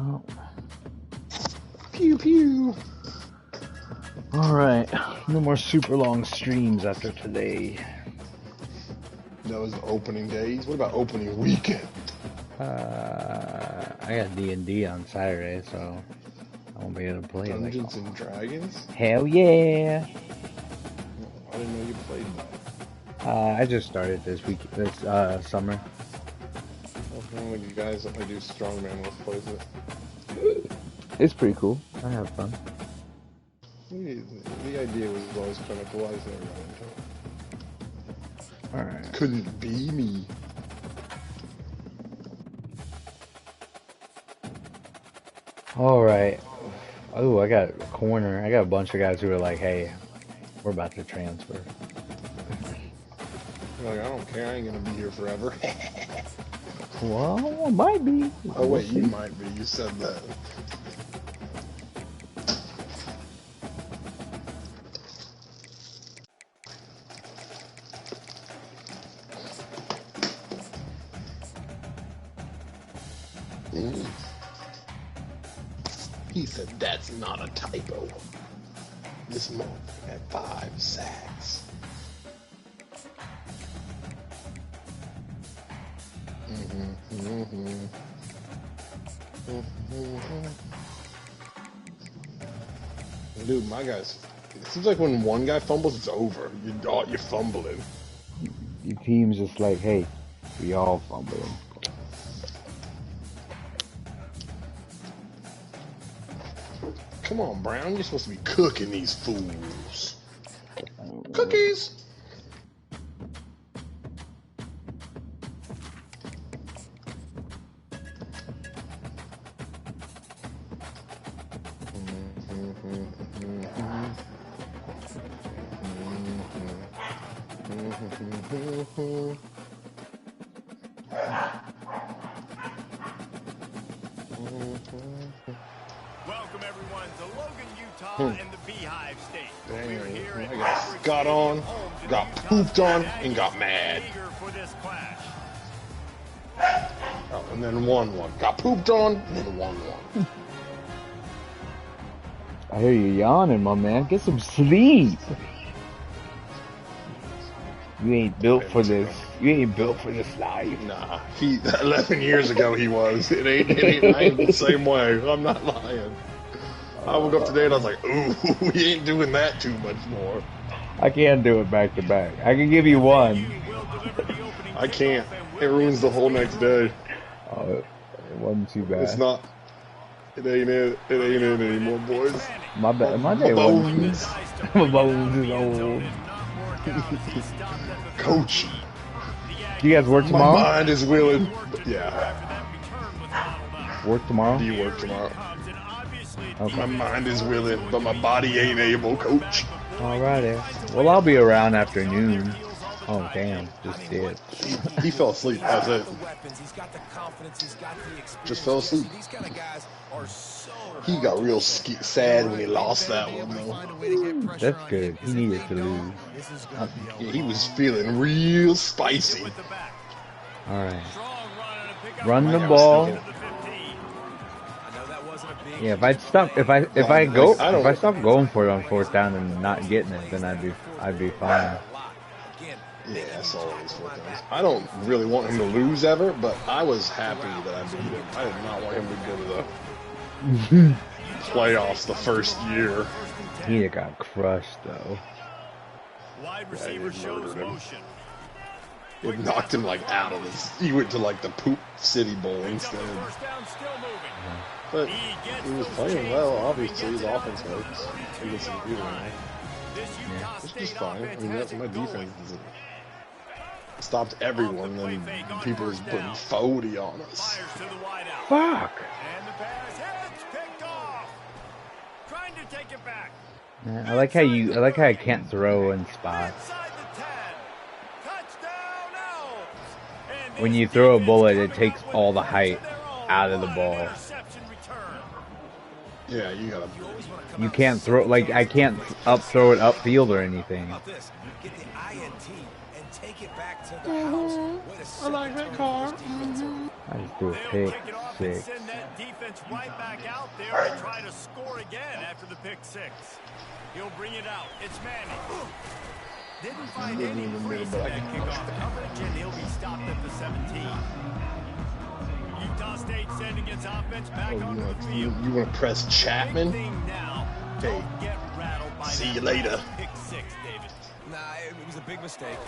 Oh. Pew pew. Alright, no more super long streams after today. That was opening days. What about opening weekend? I got D&D on Saturday, so I won't be able to play. Dungeons and Dragons? Hell yeah! I didn't know you played that. I just started this summer. Well, you guys only do Strongman, let's play it. It's pretty cool. I have fun. The idea was always kind of cool. I was never got into it. Alright. Couldn't be me. Alright. Oh, I got a corner. I got a bunch of guys who are like, hey, we're about to transfer. Like, I don't care, I ain't gonna be here forever. Well, might be. Oh wait, you might be. You said that. He said that's not a typo. This motherfucker had 5 sacks. Dude, my guys, it seems like when one guy fumbles, it's over. You're fumbling. Your team's just like, hey, we all fumbling. Come on, Brown, you're supposed to be cooking these fools. Cookies! Welcome everyone to Logan, Utah and the Beehive State. We're here at I got on, got pooped on, and got mad. for this clash. Oh, and then won one. Got pooped on, and then won one. I hear you yawning, my man. Get some sleep. You ain't built for this. You ain't built for this life. Nah, 11 years ago he was. I ain't the same way. I'm not lying. I woke up today and I was like, ooh, we ain't doing that too much more. I can't do it back to back. I can give you one. I can't. It ruins the whole next day. Oh, it wasn't too bad. It's not. It ain't it. It ain't it anymore, boys. My day bones. My bones is old. Coach. Do you guys work tomorrow? My mind is willing. Yeah. Work tomorrow? Do you work tomorrow? Okay. My mind is willing, but my body ain't able, Coach. Alrighty. Well, I'll be around after noon. Oh, damn. Just did. He fell asleep. That's it. Just fell asleep. He got real sad when he lost that one, though. That's good. He needed to lose. Yeah, he was feeling real spicy. Alright. Run the ball. Yeah, if I stop going for it on 4th down and not getting it, then I'd be fine. Yeah, that's always 4th downs. I don't really want him to lose ever, but I was happy that I beat him. I did not want him to go to the playoffs the first year. He got crushed though. Wide receiver shows motion. It knocked him like out of this. He went to like the Poop City Bowl instead. But he was playing well, obviously. His offense works. He gets some good one. Yeah, it's just fine. I mean, that's my defense. Stopped everyone, then people was putting 40 on us. Fuck! And the pass hits, picked off. Trying to take it back. Yeah, I like how I can't throw in spots. When you throw a bullet, it takes all the height out of the ball. Yeah, you gotta. You can't throw, like, I can't throw it upfield or anything. I like that car. I just do a pick 6. offense right back out there to try to score again after the pick six. He'll bring it out. It's Manning. Didn't find any crease in that kickoff coverage, and he'll be stopped at the 17. Utah State sending its offense back onto the field. You want to press Chapman? Now, Hey, get rattled by see you later. Pick six, David. Nah, it was a big mistake.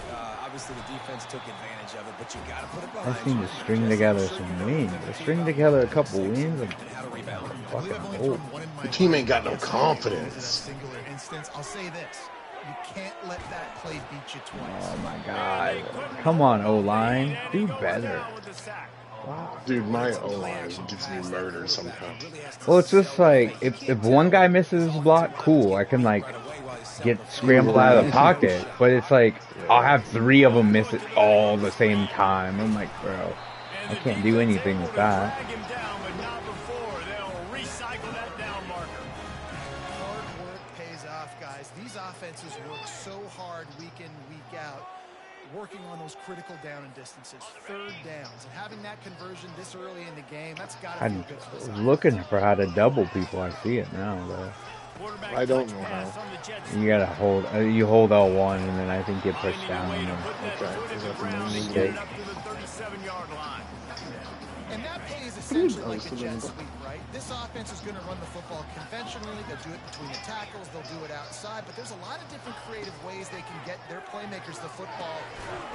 Obviously, the defense took advantage of it, but you got to put it behind. I seem to string together some wins. String together a couple wins. I'm fucking old. The team ain't got no confidence. Singular instance, I'll say this. You can't let that play beat you twice. Oh my god. Come on, O-line. Do better. Wow. Dude, my O-line gets me murdered sometimes. Well, it's just like, if one guy misses his block, cool. I can, like, get scrambled out of the pocket. But it's like, I'll have 3 of them miss it all the same time. I'm like, bro, I can't do anything with that. These offenses work so hard week in, week out, working on those critical down and distances, third downs, and having that conversion this early in the game, that's got to feel good for us. I was looking for how to double people. I see it now, though. I don't know how. You gotta hold, you hold L1, and then I think you push down. Okay, is that the mistake? And that play is essentially like a jet sweep, right? This offense is going to run the football conventionally. They'll do it between the tackles. They'll do it outside. But there's a lot of different creative ways they can get their playmakers the football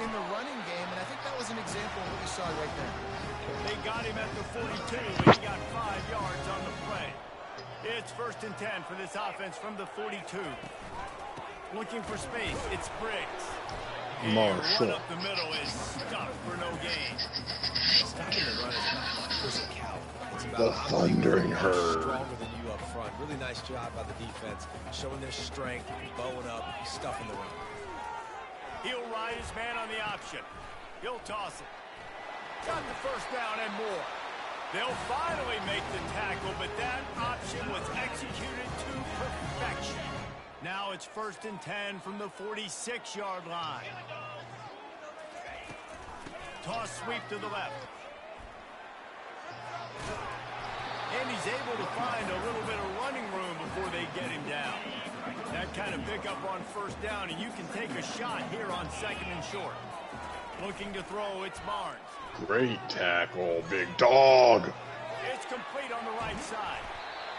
in the running game. And I think that was an example of what we saw right there. They got him at the 42. He got 5 yards on the play. It's 1st and 10 for this offense from the 42. Looking for space. It's Briggs. Marshall. Run up the middle is stuck for no gain. Stopping the run is about physicality. It's The about thundering herd. stronger than you up front. Really nice job by the defense, showing their strength, bowing up, stuffing the run. He'll ride his man on the option. He'll toss it. Got the first down and more. They'll finally make the tackle, but that option was executed to perfection. Now it's 1st and 10 from the 46-yard line. Toss sweep to the left. And he's able to find a little bit of running room before they get him down. That kind of pickup on 1st down, and you can take a shot here on 2nd and short. Looking to throw, it's Barnes. Great tackle, big dog. It's complete on the right side.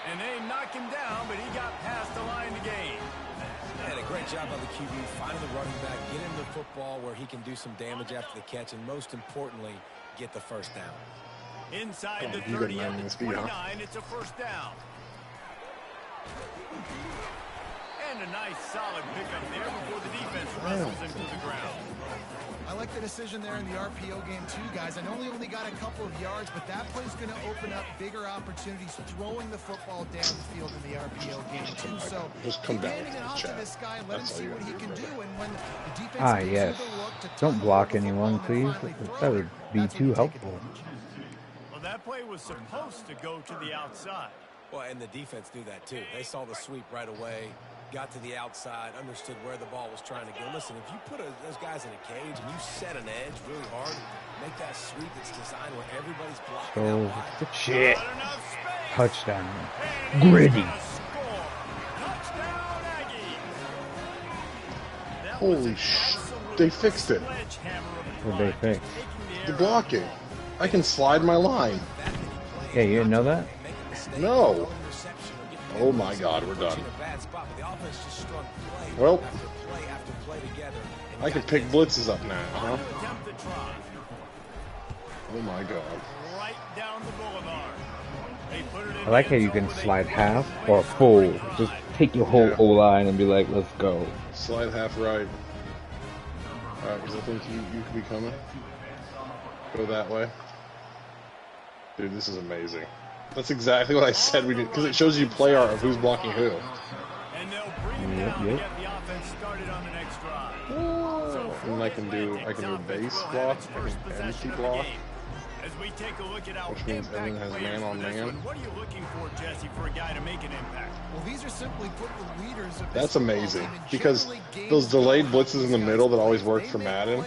And they knock him down, but he got past the line to gain. And a great job by the QB, finding the running back, get him the football where he can do some damage after the catch, and most importantly, get the 1st down. Inside the 30 and the 29, it's a 1st down. And a nice solid pickup there before the defense wrestles him to the ground. I like the decision there in the RPO game too, guys. I know he only got a couple of yards, but that play's going to open up bigger opportunities throwing the football downfield in the RPO game too. So just come down handing it off to this guy, let him see what he can do. And when the defense yes. Don't block anyone, please. That would be too helpful. Well, that play was supposed to go to the outside. Well, and the defense knew that too. They saw the sweep right away, got to the outside, understood where the ball was trying to go. Listen, if you put those guys in a cage and you set an edge really hard, make that sweep that's designed where everybody's blocking out wide. Shit. Touchdown. Gritty. Holy shit. They fixed it. What they fix? The blocking. I can slide my line. Yeah, you didn't know that? No. Oh my God, we're done. Well, I can pick blitzes up now, huh? Oh my God. Right down the boulevard. I like how you can slide half or full. Just take your whole O-line and be like, let's go. Slide half right. Alright, because I think you could be coming. Go that way. Dude, this is amazing. That's exactly what I said we did, because it shows you play art of who's blocking who. And they'll bring him down to get the offense started on the next drive. And I can do base block, I can empty block. As we take a look at our Which means everyone has man on man. What are you looking for, Jesse, for a guy to make an impact? Well, these are simply put the leaders of That's amazing, because those delayed blitzes in the middle that always work for Madden,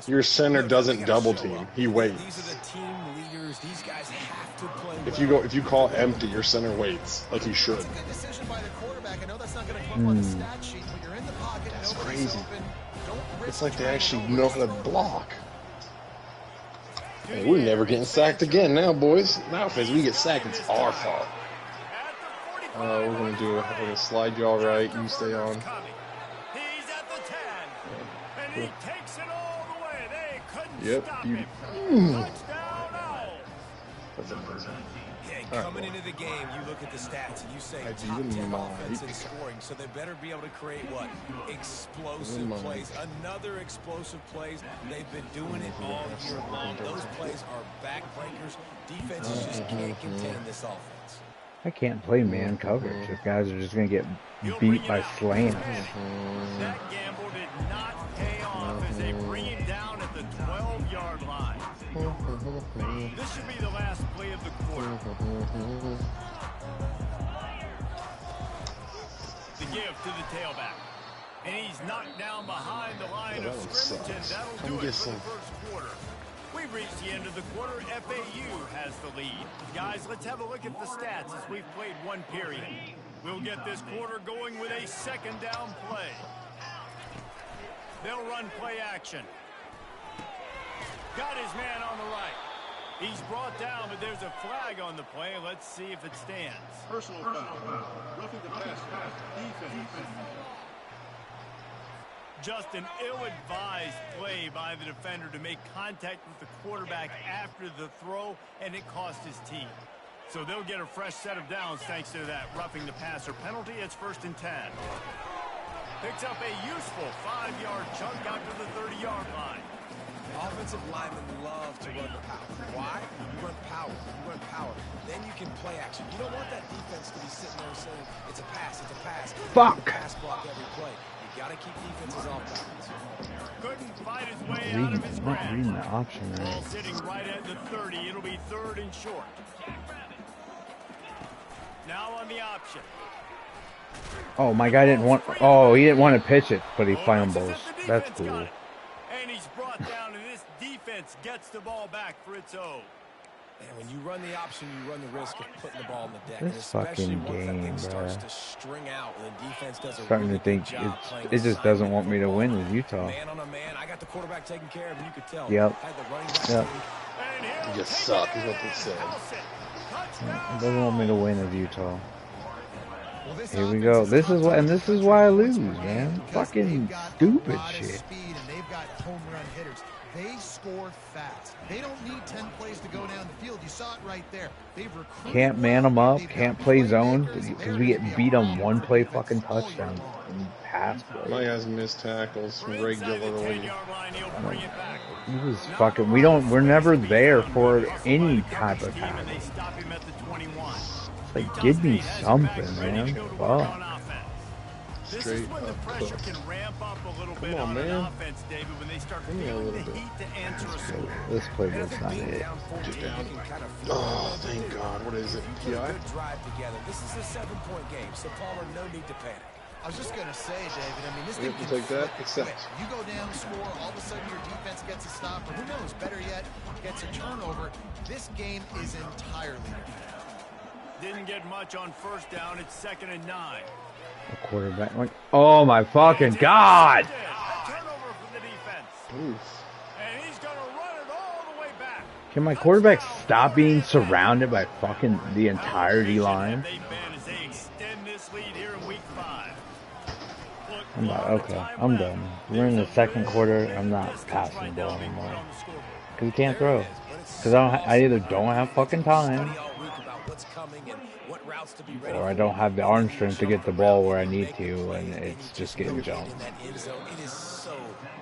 your center doesn't double team, he waits. These are the team leaders playmakers. These guys have to play If you call empty, your center waits like you should. It's a good decision by the quarterback. I know that's not going to come up on the stat sheet, but you're in the pocket. That's Nobody's crazy. open. Don't risk It's like they turning actually it know over. how to block. Hey, we're never getting sacked again now, boys. Now, if we get sacked, it's our fault. We're gonna slide you all right. You stay on. He's at the 10, and he takes it all the way. They couldn't Yep, stop you- him. Touchdown, Owl. That's impressive. Yeah, coming into the game, you look at the stats and you say I top do 10 mind. offense in scoring, so they better be able to create what? Explosive Mind. plays. Another explosive plays. They've been doing it all year long. Those plays are backbreakers. Defenses just can't contend this offense. I can't play man coverage if guys are just gonna get beat by slams. That gamble did not pay off as they bring him down at the 12-yard line. This should be the last play of the quarter. The give to the tailback. And he's knocked down behind the line of scrimmage, and that'll do it for the first quarter. We've reached the end of the quarter. FAU has the lead. Guys, let's have a look at the stats as we've played one period. We'll get this quarter going with a second down play. They'll run play action. Got his man on the right. He's brought down, but there's a flag on the play. Let's see if it stands. Personal foul. Roughing the passer. Defense. Just an ill-advised play by the defender to make contact with the quarterback after the throw, and it cost his team. So they'll get a fresh set of downs thanks to that roughing the passer penalty. It's 1st and 10. Picks up a useful 5-yard chunk out to the 30-yard line. Offensive linemen love to run the power. Why? You run power. You run power. Then you can play action. You don't want that defense to be sitting there saying, it's a pass, it's a pass. Fuck. Pass block every play. You got to keep defenses off balance. Couldn't fight his way out of his I'm not grasp. reading the option Ball right. sitting right at the 30. It'll be 3rd and short. Now on the option. Oh, my guy didn't want. Oh, he didn't want to pitch it, but he fumbles. The That's defense got cool. it. And he's brought down, and this defense gets the ball back for its own. And when you run the option, you run the risk of putting the ball on the deck. This And especially fucking once that game, thing starts bruh. to string out, and the defense does a Starting really to think good job playing it just assignment. doesn't want me to win with Utah. Man on a man, I got the quarterback taken care of, and you could tell. Yep. Had the running back Yep. taken. And You he'll just take suck, it is what in. they said. House it. It Touchdown. doesn't want me to win with Utah. Well, this Here we offense go. is This top is why, and 10 this is why I lose, points per game man. because Fucking they've got stupid a lot of shit. speed and they've got home run hitters. They score fast. They don't need 10 plays to go down the field. You saw it right there. They've recruited Can't man them well. up. They've got Can't play zone playmakers. because They're we gonna get be beat a on problem one for play defense fucking all year touchdown long. and pass Mike play. has missed tackles We're inside the regularly. 10-yard line. He'll bring it back. This is fucking. We're never there for any type of Team, and tackle. they stop him at the 21. It's like, give me something, man. Fuck. This Straight is when the up pressure cooked. can ramp up a little bit on, on an man. offense, David, when they start Give me a feeling the little bit. heat to answer a score. This play was not Being it. down 14, Get down. you can kind of feel Oh, it. thank God. What is it? Put a PI? good drive together. This is a 7-point game, so Palmer, no need to panic. I was just going to say, David, I mean, this Yep, thing we'll can take that, flip accept. quick. You go down, score, all of a sudden your defense gets a stop, or who knows, better yet, gets a turnover. This game is entirely different. Didn't get much on 1st down. It's 2nd and 9. A quarterback. Like, oh my fucking God! A turnover for the defense. Oof. And he's going to run it all the way back. Can my quarterback stop being surrounded by fucking the entire D line? They've been as they extend this lead here in week 5. Look, I'm not okay. I'm done. We're in the second quarter. I'm not passing the ball anymore because we can't throw. Because I either don't have fucking time, Study all week about what's coming and what routes to be ready or I for. don't have the arm strength to get the ball where I need to, and it's just getting jumped. In that end zone, it is so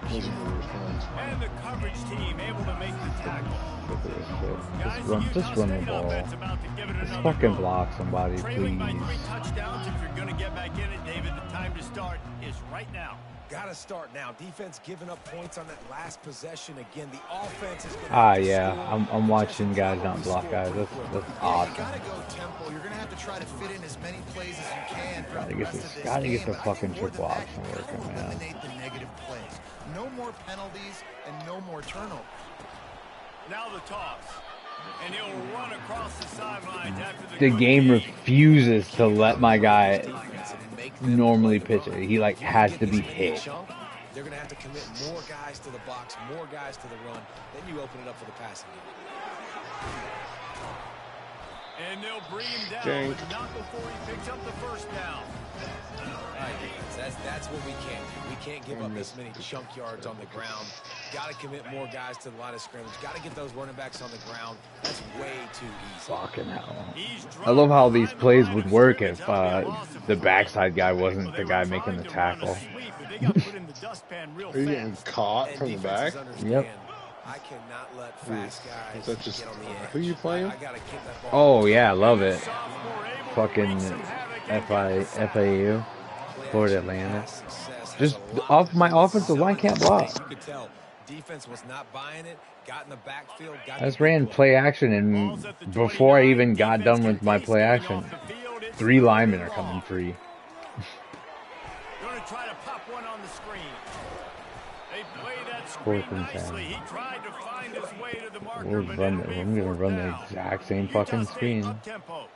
And the coverage team able to make the tackle. Look at this shit. Guys, Just run the Utah State ball. offense about to give it Just another fucking go. block somebody, Trailing by 3 please. touchdowns. If you're going to get back in it, David, the time to start is right now. Gotta start now. Defense giving up points on that last possession. Again, the offense is gonna Ah, have to yeah. score. I'm watching guys not block guys. That's Yeah, you awesome. got to go tempo. You're going to have to try to fit in as many plays as you can throughout Gotta the get rest this- of this gotta game. get the but I fucking think more triple than that, option you working, gotta man. eliminate the negative plays. No more penalties and no more turnovers. Now the toss. And he'll run across the sidelines after The game refuses to let my guy normally pitch it. He like has to be hit. They're going to have to commit more guys to the box, more guys to the run. Then you open it up for the passing game. And they'll bring him down, but not before he picks up the first down. All right, defense, that's what we can't do. We can't give up this many chunk yards on the ground. Got to commit more guys to the line of scrimmage. Got to get those running backs on the ground. That's way too easy. Fucking hell. I love how these plays would work if the backside guy wasn't the guy making the tackle. Are you getting caught from the back? Yep. I cannot let fast guys Is that just get on the edge. who you playing? Oh yeah, love it. Fucking FAU, Florida Atlantic. Just off my offensive line can't block. You could tell defense was not buying it. Got in the backfield. I just ran play action, and before I even got done with my play action, 3 linemen are coming free. Going to try to pop one on the screen. They play that Fourth screen and nicely. 10. He tried to find his way to the marker, We'll but run it'll be I'm gonna fourth run the down. exact same fucking screen. Up-tempo.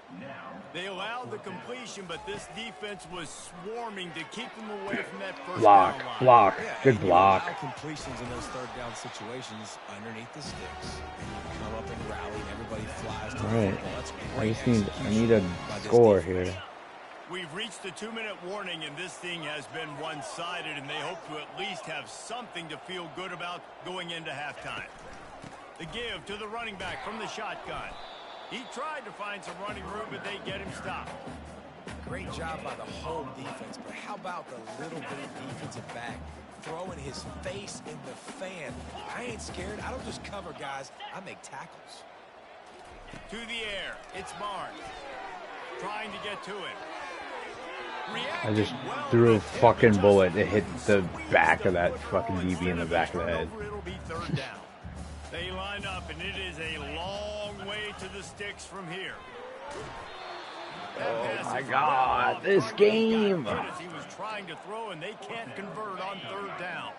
They allowed the completion, but this defense was swarming to keep them away from that first Block, down line. block, Yeah, good and you block. allow completions in those third down situations underneath the sticks, and you come up and rally, and everybody flies to the All right. football. That's I great just need a by this score defense. here. We've reached the 2-minute warning, and this thing has been one-sided, and they hope to at least have something to feel good about going into halftime. The give to the running back from the shotgun. He tried to find some running room, but they get him stopped. Great job by the whole defense, but how about the little bitty defensive back throwing his face in the fan? I ain't scared. I don't just cover guys. I make tackles. To the air. It's Barnes. Trying to get to it. I just threw a fucking bullet to hit the back of that fucking DB in the back of the head. It'll be third down. They line up, and it is a long way to the sticks from here. Oh my God, this game! He was trying to throw, and they can't convert on third down.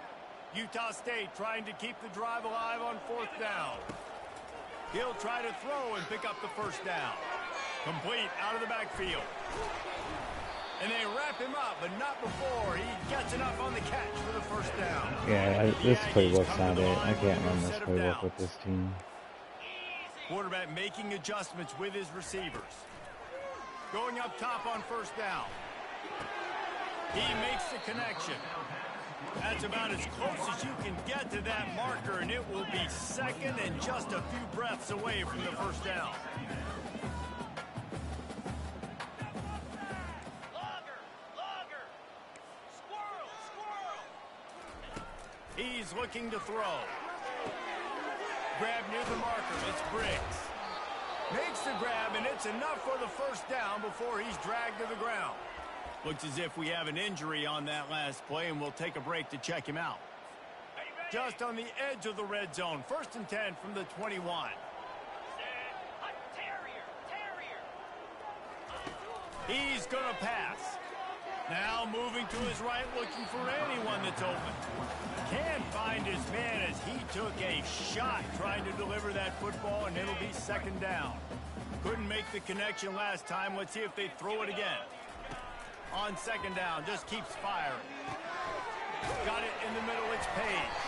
Utah State trying to keep the drive alive on fourth down. He'll try to throw and pick up the first down. Complete out of the backfield. And they wrap him up, but not before he gets enough on the catch for the first down. Yeah, this playbook's not it. I can't run this playbook with this team. Quarterback making adjustments with his receivers. Going up top on first down. He makes the connection. That's about as close as you can get to that marker, and it will be second and just a few breaths away from the first down. He's looking to throw. Grab near the marker. It's Briggs. Makes the grab, and it's enough for the first down before he's dragged to the ground. Looks as if we have an injury on that last play, and we'll take a break to check him out. Just on the edge of the red zone. First and 10 from the 21. He's going to pass. Now moving to his right, looking for anyone that's open. Can't find his man as he took a shot trying to deliver that football, and it'll be second down. Couldn't make the connection last time. Let's see if they throw it again. On second down, just keeps firing. Got it in the middle, it's Page.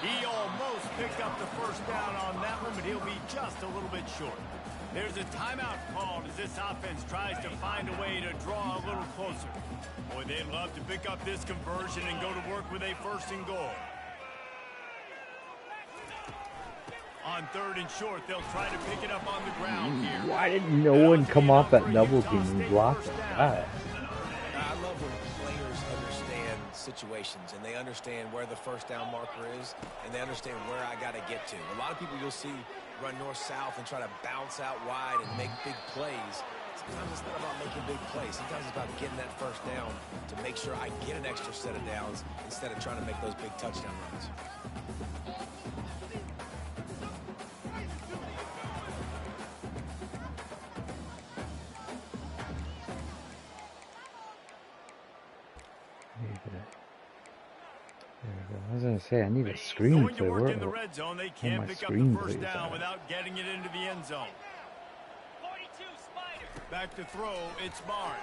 He almost picked up the first down on that one, but he'll be just a little bit short. There's a timeout called as this offense tries to find a way to draw a little closer. Boy, they'd love to pick up this conversion and go to work with a first and goal. On third and short, they'll try to pick it up on the ground here. Why didn't no one come off that double team and block that? I love when players understand situations and they understand where the first down marker is and they understand where I got to get to. A lot of people you'll see run north-south and try to bounce out wide and make big plays. Sometimes it's not about making big plays. Sometimes it's about getting that first down to make sure I get an extra set of downs instead of trying to make those big touchdown runs. There we go. was gonna say I need a screenplay. Going to work in the Where red zone, they my can't pick up the first screenplays down at? without getting it into the end zone. Back to throw, it's Barnes.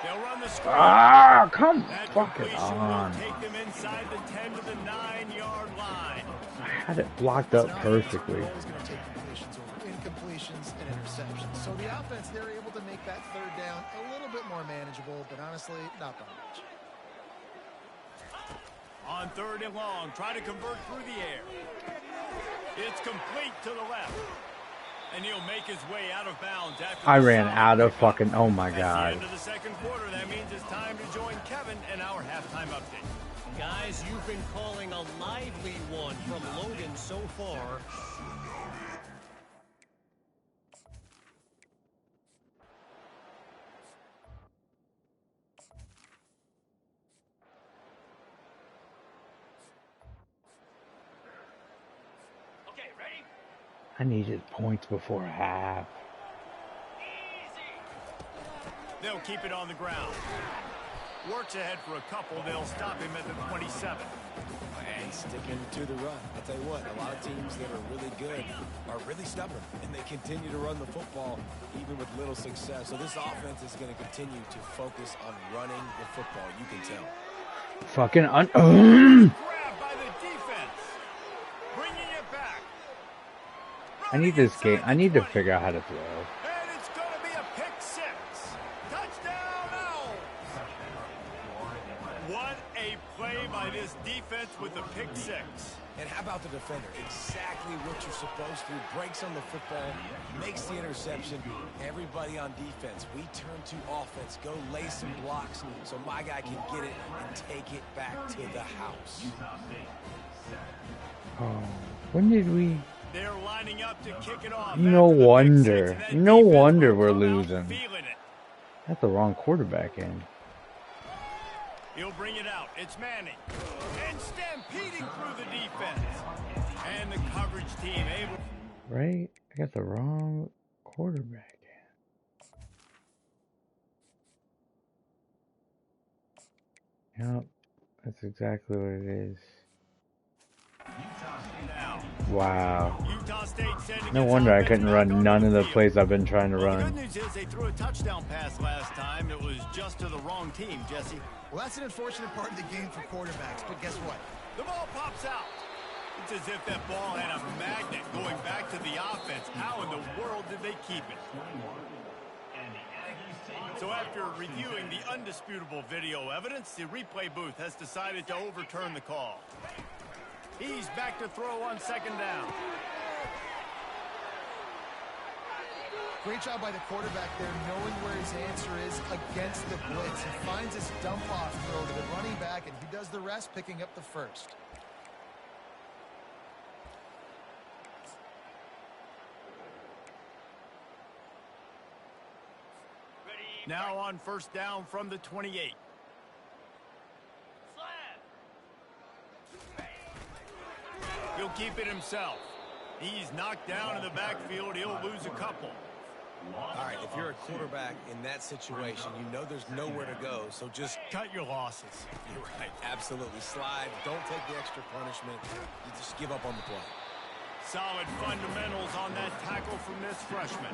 They'll run the screen. Ah, come That fucking completion on. will take them inside the 10 to the 9-yard line. I had it blocked up perfectly. Always going to take completions over incompletions and interceptions. So the offense, they're able to make that third down a little bit more manageable, but honestly, not by much. On 3rd and long, try to convert through the air. It's complete to the left. And he'll make his way out of bounds after I ran out of fucking, oh my god. At the end of the second quarter, that means it's time to join Kevin in our halftime update. Guys, you've been calling a lively one from Logan so far. I needed points before half. They'll keep it on the ground. Works ahead for a couple. They'll stop him at the 27. And sticking to the run. I'll tell you what, a lot of teams that are really good are really stubborn, and they continue to run the football even with little success. So this offense is going to continue to focus on running the football. You can tell. Fucking Grabbed by the defense. Bringing it back. I need this game. I need to figure out how to throw. And it's going to be a pick 6. Touchdown, Owls. What a play by this defense with the pick 6. And how about the defender? Exactly what you're supposed to. Breaks on the football, makes the interception. Everybody on defense. We turn to offense. Go lay some blocks so my guy can get it and take it back to the house. Oh, when did we? They're lining up to kick it off. No wonder. No wonder we're losing. That's the wrong quarterback in. He'll bring it out. It's Manning. And stampeding through the defense. And the coverage team able. Right? I got the wrong quarterback in. Yep. That's exactly what it is. Wow. No wonder I couldn't run none of the plays I've been trying to run. The good news is they threw a touchdown pass last time. It was just to the wrong team, Jesse. Well, that's an unfortunate part of the game for quarterbacks, but guess what? The ball pops out. It's as if that ball had a magnet going back to the offense. How in the world did they keep it? So after reviewing the undisputable video evidence, the replay booth has decided to overturn the call. He's back to throw on 2nd down. Great job by the quarterback there, knowing where his answer is against the blitz. He finds his dump-off throw to the running back, and he does the rest, picking up the first. Now on 1st down from the 28. He'll keep it himself. He's knocked down in the backfield. He'll lose a couple. All right, if you're a quarterback in that situation, you know there's nowhere to go, so just cut your losses. You're right, absolutely. Slide, don't take the extra punishment. You just give up on the play. Solid fundamentals on that tackle from this freshman.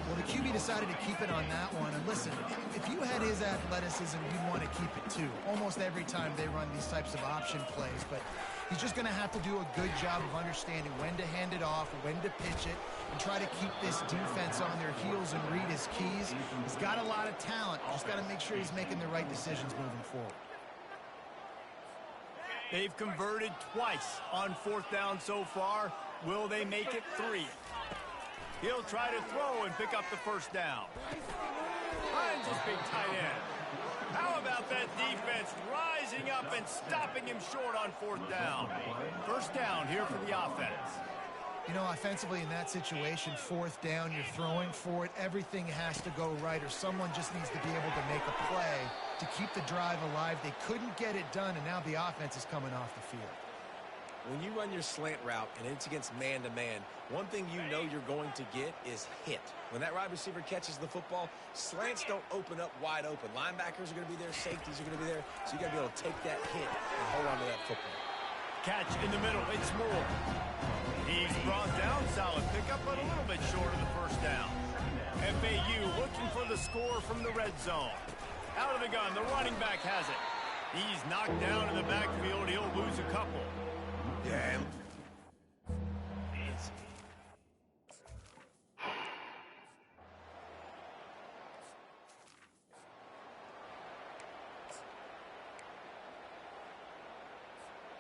Well, the QB decided to keep it on that one. And listen, if you had his athleticism, you'd want to keep it too. Almost every time they run these types of option plays. But he's just going to have to do a good job of understanding when to hand it off, when to pitch it, and try to keep this defense on their heels and read his keys. He's got a lot of talent. Just got to make sure he's making the right decisions moving forward. They've converted twice on 4th down so far. Will they make it 3? He'll try to throw and pick up the 1st down. Hines is big tight end. How about that defense rising up and stopping him short on 4th down? 1st down here for the offense. You know, offensively in that situation, 4th down, you're throwing for it. Everything has to go right, or someone just needs to be able to make a play to keep the drive alive. They couldn't get it done, and now the offense is coming off the field. when you run your slant route and it's against man-to-man, one thing you know you're going to get is hit. When that wide receiver catches the football, slants don't open up wide open. Linebackers are going to be there, safeties are going to be there, so you got to be able to take that hit and hold on to that football. Catch in the middle, it's Moore. He's brought down, solid pickup, but a little bit short of the first down. FAU looking for the score from the red zone. Out of the gun, the running back has it. He's knocked down in the backfield. He'll lose a couple. Yeah.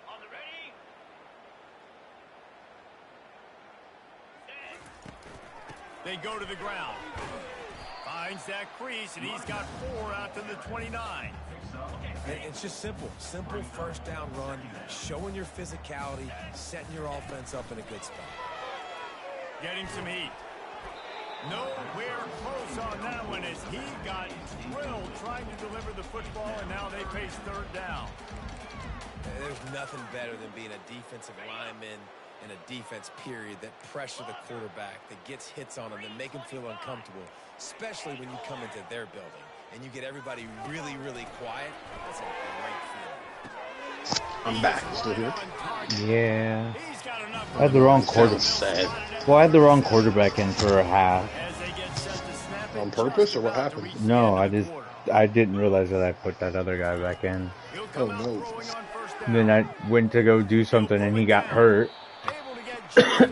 On the ready. They go to the ground. Finds that crease, and he's got 4 out to the 29. It's just simple. Simple first down run, showing your physicality, setting your offense up in a good spot. Getting some heat. Nowhere close on that one as he got drilled trying to deliver the football, and now they face third down. There's nothing better than being a defensive lineman in a defense period that pressure the quarterback, that gets hits on him, that make him feel uncomfortable, especially when you come into their building and you get everybody really, really quiet. That's a great feeling. I'm back. Still here? Yeah. I had the wrong quarterback. Sad. Well, I had the wrong quarterback in for a half. On purpose, or what happened? No, I didn't realize that I put that other guy back in. Oh, no. And then I went to go do something and he got hurt.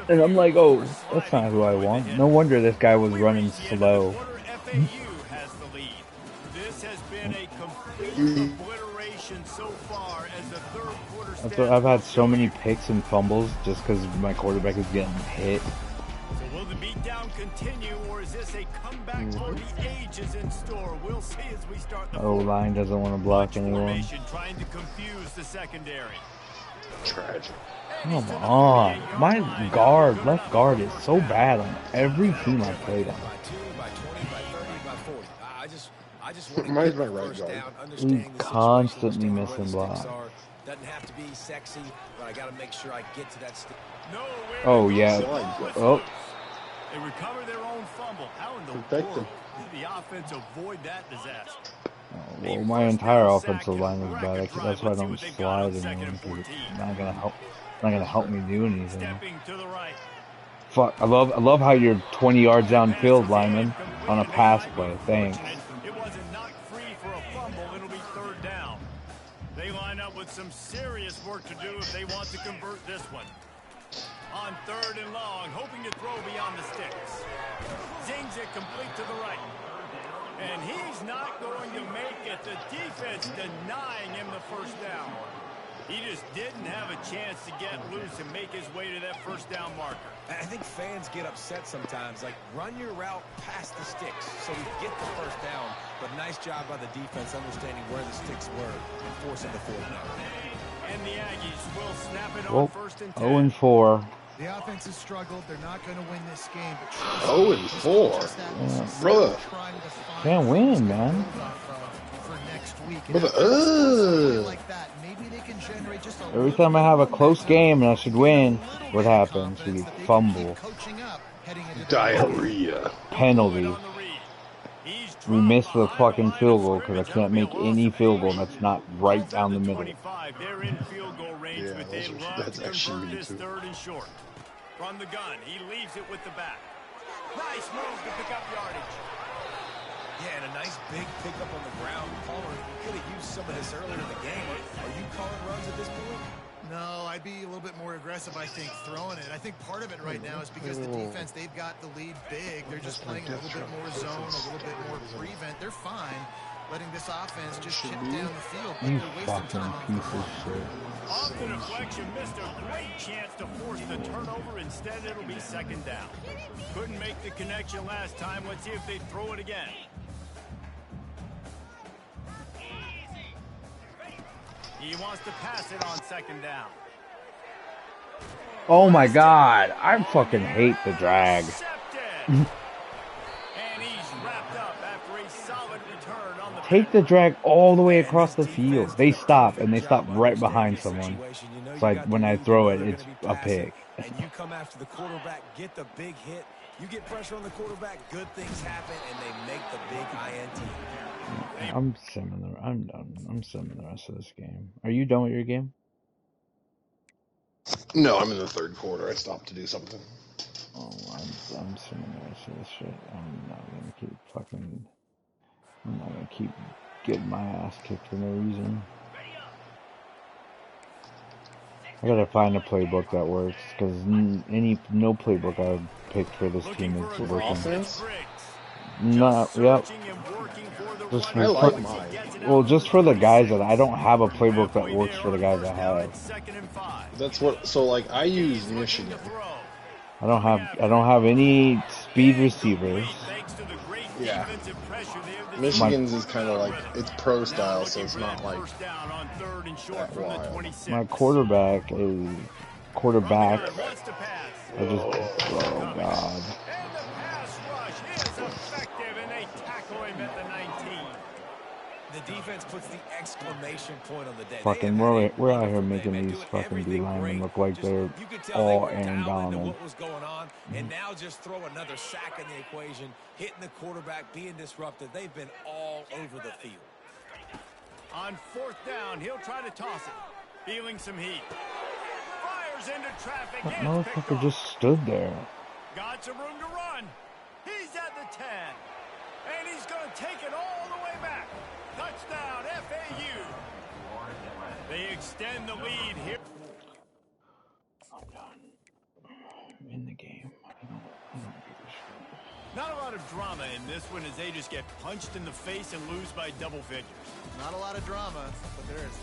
And I'm like, oh, that's not who I want. No wonder this guy was running slow. I've had so many picks and fumbles just because my quarterback is getting hit. So will the beatdown continue, or is this a comeback for the ages in store? We'll see as we start the O-line doesn't want to block anyone. Trying to confuse the secondary. Tragic. Come on. My guard, left guard, is so bad on every team I played on. Mine's my right guard. He's constantly missing blocks. Doesn't have to be sexy, but I got to make sure I get to that stick. Oh, yeah. Oh. They recover their own fumble. How in the world did the offense avoid that disaster? Oh, well, my entire offensive line is bad. That's why I don't slide anymore. It's not gonna help me do anything. Fuck! I love how you're 20 yards downfield, lineman, on a pass play. Thanks. It wasn't knocked free for a fumble. It'll be third down. They line up with some serious work to do if they want to convert this one. On third and long, hoping to throw beyond the sticks. Zings it complete to the right. And he's not going to make it. The defense denying him the first down. He just didn't have a chance to get loose and make his way to that first down marker. I think fans get upset sometimes. Like, run your route past the sticks so we get the first down. But nice job by the defense understanding where the sticks were and forcing the fourth down. And the Aggies will snap it on first and 10. 0-4. The offense has struggled. They're not going to win this game. But 0-4. Bruh. Can't win, man. Every time I have a close game and I should win, what happens? We fumble. Diarrhea. Penalty. We missed the fucking field goal because I can't make any field goal that's not right down the middle. Yeah, that's actually me too. From the gun, he leaves it with the back. Nice move to pick up yardage. Yeah, and a nice big pickup on the ground. Palmer, you could have used some of this earlier in the game. Are you calling runs at this point? No, I'd be a little bit more aggressive, I think, throwing it. I think part of it right now is because the defense, they've got the lead big. They're just playing a little bit more zone, a little bit more prevent. They're fine letting this offense just chip down the field. But You they're wasting fucking time piece of shit. Off the deflection, missed a great chance to force the turnover. Instead, it'll be second down. Couldn't make the connection last time. Let's see if they throw it again. He wants to pass it on second down. Oh my god, I fucking hate the drag. Take the drag all the way across the field. They stop, and they stop right behind someone. It's like when I throw it, it's a pick. And you come after the quarterback, get the big hit. You get pressure on the quarterback, good things happen, and they make the big INT. I'm simming I'm done. I'm simming the rest of this game. Are you done with your game? No, I'm in the third quarter. I stopped to do something. Oh, I'm simming the rest of this shit. I'm not gonna keep getting my ass kicked for no reason. I gotta find a playbook that works, because no playbook I've picked for this team is For working. offense? Not, yep. I like mine. Well, just for the guys that I don't have a playbook that works for the guys I have. That's what. So like, I use Michigan. I don't have any speed receivers. Yeah. Michigan's is kind of like, it's pro style, so it's not like that wild. My quarterback is quarterback. Oh god. The defense puts the exclamation point on the day. Fucking, we're out here making these fucking D linemen look like they're all Aaron Donald. What was going on, and now just throw another sack in the equation, hitting the quarterback, being disrupted. They've been all over the field. On fourth down, he'll try to toss it. Feeling some heat. Fires into traffic. That motherfucker just stood there. Got some room to run. He's at the 10. And he's going to take it all the way back. Touchdown, FAU. They extend the lead here. I'm done. I'm in the game. I don't give a shit. Not a lot of drama in this one as they just get punched in the face and lose by double figures. Not a lot of drama, but there is.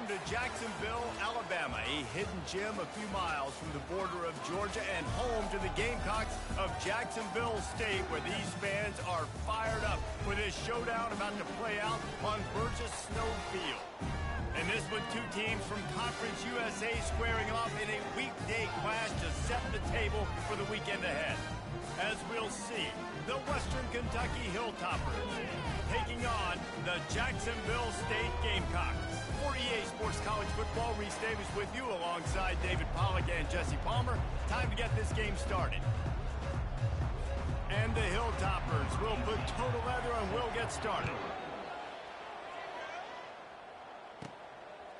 Welcome to Jacksonville, Alabama, a hidden gem a few miles from the border of Georgia and home to the Gamecocks of Jacksonville State, where these fans are fired up for this showdown about to play out on Burgess Snow Field. And this with two teams from Conference USA squaring off in a weekday clash to set the table for the weekend ahead. As we'll see, the Western Kentucky Hilltoppers taking on the Jacksonville State Gamecocks. 48 Sports College Football, Reese Davis with you alongside David Pollack and Jesse Palmer. Time to get this game started. And the Hilltoppers will put total leather and will get started.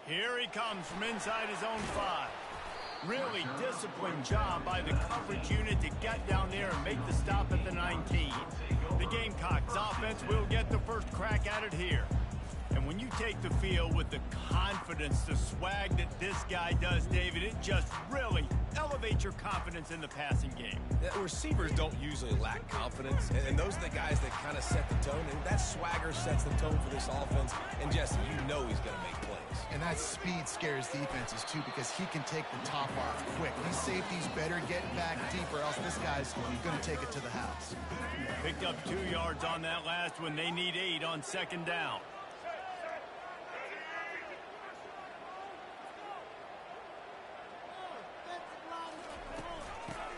Here he comes from inside his own 5. Really disciplined job by the coverage unit to get down there and make the stop at the 19. The Gamecocks offense will get the first crack at it here. And when you take the field with the confidence, the swag that this guy does, David, it just really elevates your confidence in the passing game. Receivers don't usually lack confidence, and those are the guys that kind of set the tone, and that swagger sets the tone for this offense. And Jesse, you know he's going to make plays. And that speed scares defenses, too, because he can take the top off quick. These safeties better get back deep, or else this guy's going to take it to the house. Picked up 2 yards on that last one. They need 8 on second down.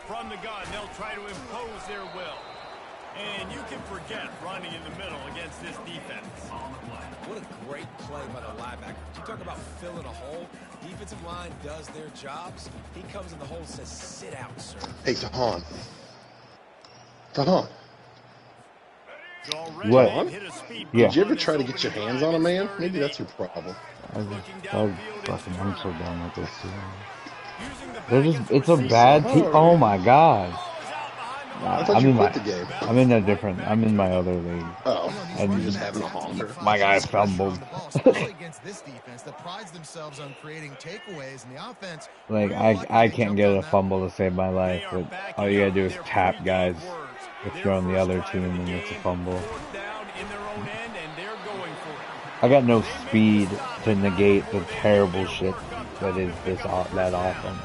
From the gun, they'll try to impose their will. And you can forget running in the middle against this defense. What a great play by the linebacker. You talk about filling a hole. Defensive line does their jobs. He comes in the hole and says, sit out, sir. Hey, Tahan. Tahan. What? Yeah. Did you ever try to get your hands on a man? Maybe that's your problem. I'm so done with this too. It's a bad team. Oh my god. I thought you quit the game. I'm in a different. I'm in my other league. Oh, and you're just having a honker. My guy fumbled. Against this defense that prides themselves on creating takeaways, and the offense. Like I can't get a fumble to save my life, but all you gotta do is tap guys if you're on the other team and it's a fumble. I got no speed to negate the terrible shit that is that offense.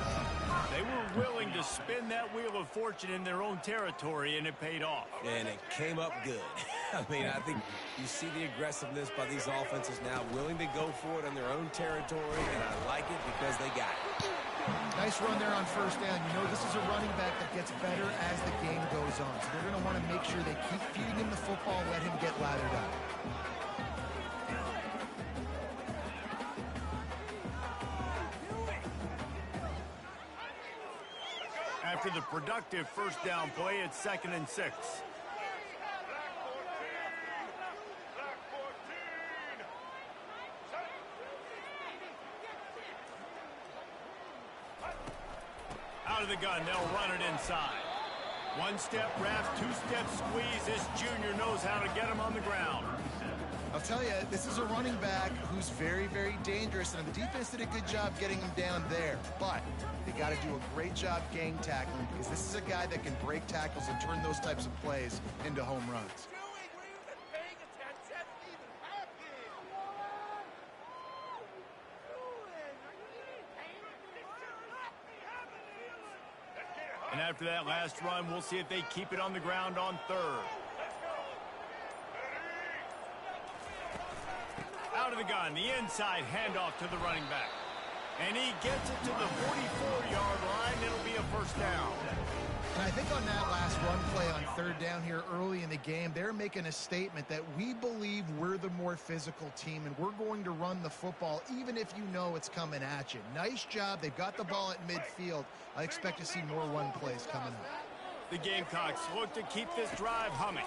They were willing to spin that wheel of fortune in their own territory, and it paid off. And it came up good. I mean, I think you see the aggressiveness by these offenses now, willing to go for it in their own territory, and I like it because they got it. Nice run there on first down. You know, this is a running back that gets better as the game goes on. So they're going to want to make sure they keep feeding him the football, let him get lathered up. After the productive first down play, it's 2nd and 6. Out of the gun, they'll run it inside. 1-step wrap, 2-step squeeze. This junior knows how to get him on the ground. I'll tell you, this is a running back who's very, very dangerous, and the defense did a good job getting him down there. But they got to do a great job gang tackling, because this is a guy that can break tackles and turn those types of plays into home runs. And after that last run, we'll see if they keep it on the ground on 3rd. Out of the gun, the inside handoff to the running back. And he gets it to the 44-yard line. It'll be a first down. And I think on that last run play on 3rd down here early in the game, they're making a statement that we believe we're the more physical team, and we're going to run the football even if you know it's coming at you. Nice job. They've got the ball at midfield. I expect to see more run plays coming up. The Gamecocks look to keep this drive humming.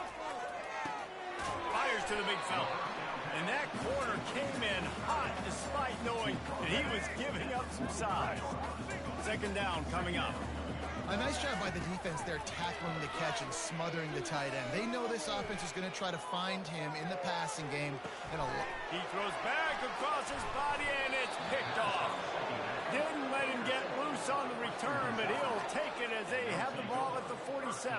Fires to the big fella. And that corner came in hot despite knowing that he was giving up some size. 2nd down coming up. A nice job by the defense there, tackling the catch and smothering the tight end. They know this offense is going to try to find him in the passing game. He throws back across his body, and it's picked off. Didn't let him get loose on the return, but he'll take it as they have the ball at the 47.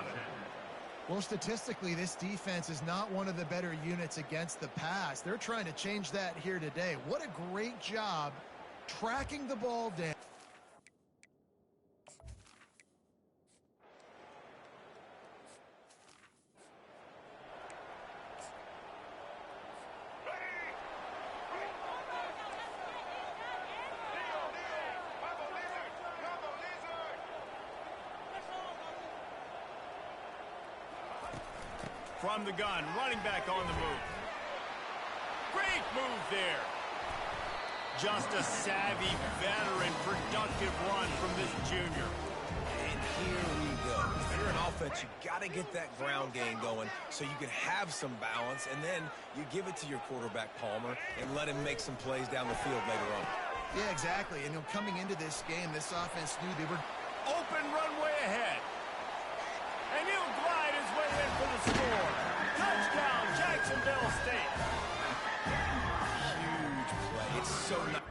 Well, statistically, this defense is not one of the better units against the pass. They're trying to change that here today. What a great job tracking the ball down. From the gun, running back on the move. Great move there. Just a savvy, veteran, productive run from this junior. And here we go. If you're an offense, you got to get that ground game going so you can have some balance, and then you give it to your quarterback, Palmer, and let him make some plays down the field later on. Yeah, exactly. And coming into this game, this offense knew they were open runway ahead. And he'll glide his way in for the score. Touchdown, Jacksonville State. Huge play. It's so nice.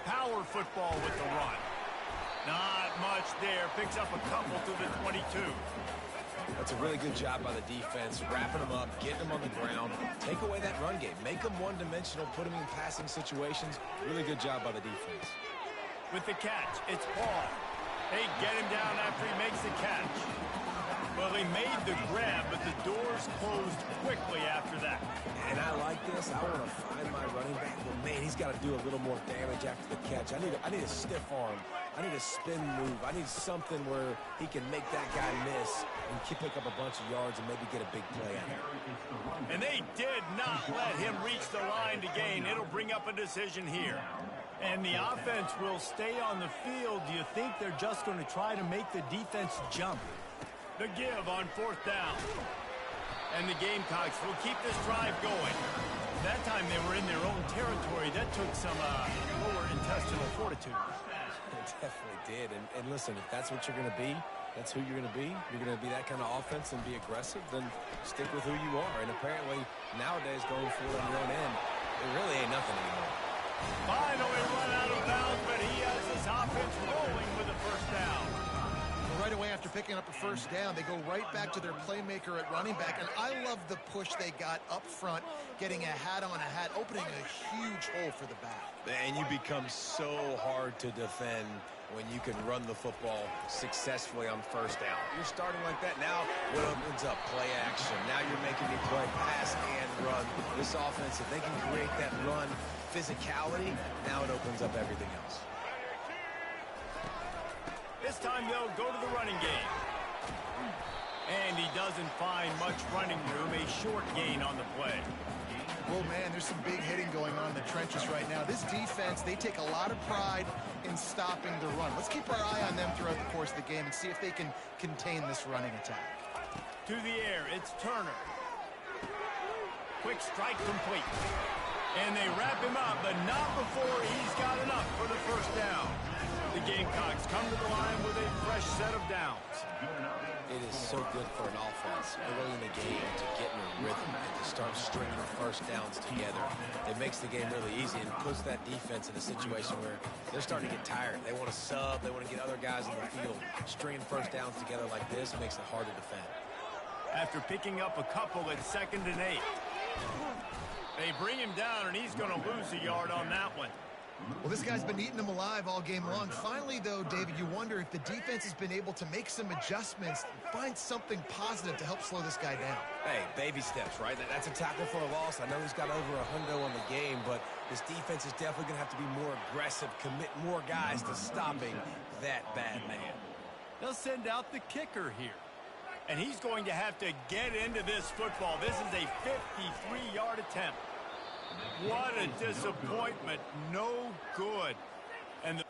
Power football with the run. Not much there. Picks up a couple to the 22. That's a really good job by the defense, wrapping them up, getting them on the ground. Take away that run game. Make them one-dimensional, put them in passing situations. Really good job by the defense. With the catch, it's Paul. They get him down after he makes the catch. Well, he made the grab, but the doors closed quickly after that. And I like this. I want to find my running back. But, man, he's got to do a little more damage after the catch. I need a stiff arm. I need a spin move. I need something where he can make that guy miss and pick up a bunch of yards and maybe get a big play out of it. And they did not let him reach the line to gain. It'll bring up a decision here. And the offense will stay on the field. Do you think they're just going to try to make the defense jump? The give on 4th down. And the Gamecocks will keep this drive going. That time they were in their own territory. That took some lower intestinal fortitude. It definitely did. And listen, if that's what you're going to be, that's who you're going to be. You're going to be that kind of offense and be aggressive, then stick with who you are. And apparently, nowadays, going forward on your own end, it really ain't nothing anymore. Finally run out of bounds, but he has his offense rolling with a 1st down. right away after picking up a first down. They go right back to their playmaker at running back, and I love the push they got up front, getting a hat on a hat, opening a huge hole for the back. And you become so hard to defend when you can run the football successfully on first down. You're starting like that. Now what opens up? Play action. Now you're making me play pass and run. This offense, if they can create that run physicality, now it opens up everything else. This time they'll go to the running game. And he doesn't find much running room, a short gain on the play. Well, man, there's some big hitting going on in the trenches right now. This defense, they take a lot of pride in stopping the run. Let's keep our eye on them throughout the course of the game and see if they can contain this running attack. To the air, it's Turner. Quick strike complete. And they wrap him up, but not before he's got enough for the first down. The Gamecocks come to the line with a fresh set of downs. It is so good for an offense early in the game to get in a rhythm and to start stringing first downs together. It makes the game really easy and puts that defense in a situation where they're starting to get tired. They want to sub. They want to get other guys in the field. Stringing first downs together like this makes it hard to defend. After picking up a couple at 2nd and 8. They bring him down, and he's going to lose a yard on that one. Well, this guy's been eating them alive all game long. Finally, though, David, you wonder if the defense has been able to make some adjustments, find something positive to help slow this guy down. Hey, baby steps, right? That's a tackle for a loss. I know he's got over a hundo on the game, but this defense is definitely going to have to be more aggressive, commit more guys to stopping that bad man. They'll send out the kicker here. And he's going to have to get into this football. This is a 53-yard attempt. What a disappointment. No good. And the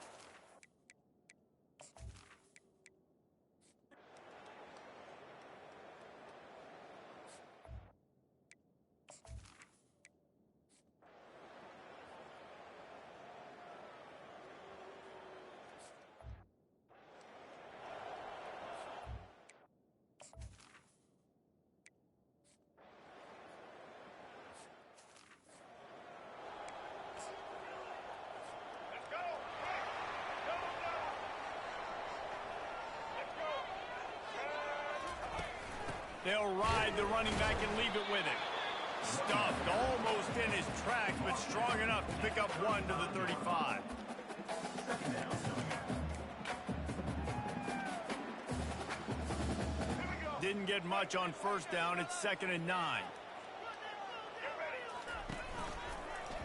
inside the running back and leave it with him. Stuffed almost in his tracks, but strong enough to pick up 1 to the 35. Didn't get much on first down. It's 2nd and 9.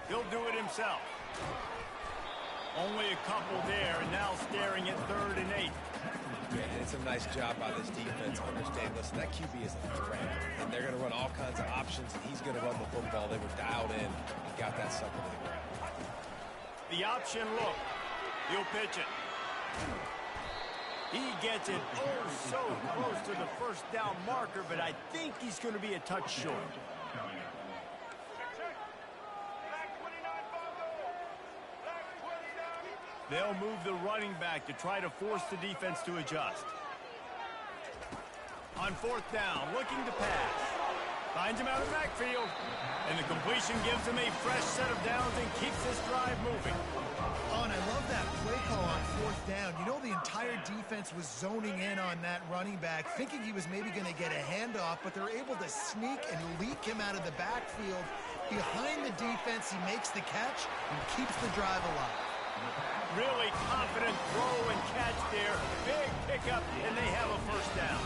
He'll do it himself. Only a couple there, and now staring at 3rd and 8. And it's a nice job by this defense. Understand, listen, that QB is a threat, and they're going to run all kinds of options, and he's going to run the football. They were dialed in and got that sucker to the ground. The option look. He'll pitch it. He gets it so close to the first down marker, but I think he's going to be a touch short. They'll move the running back to try to force the defense to adjust. On 4th down, looking to pass. Finds him out of the backfield. And the completion gives him a fresh set of downs and keeps this drive moving. Oh, and I love that play call on 4th down. You know, the entire defense was zoning in on that running back, thinking he was maybe going to get a handoff, but they're able to sneak and leak him out of the backfield. Behind the defense, he makes the catch and keeps the drive alive. Really confident throw and catch there. Big pickup, and they have a first down.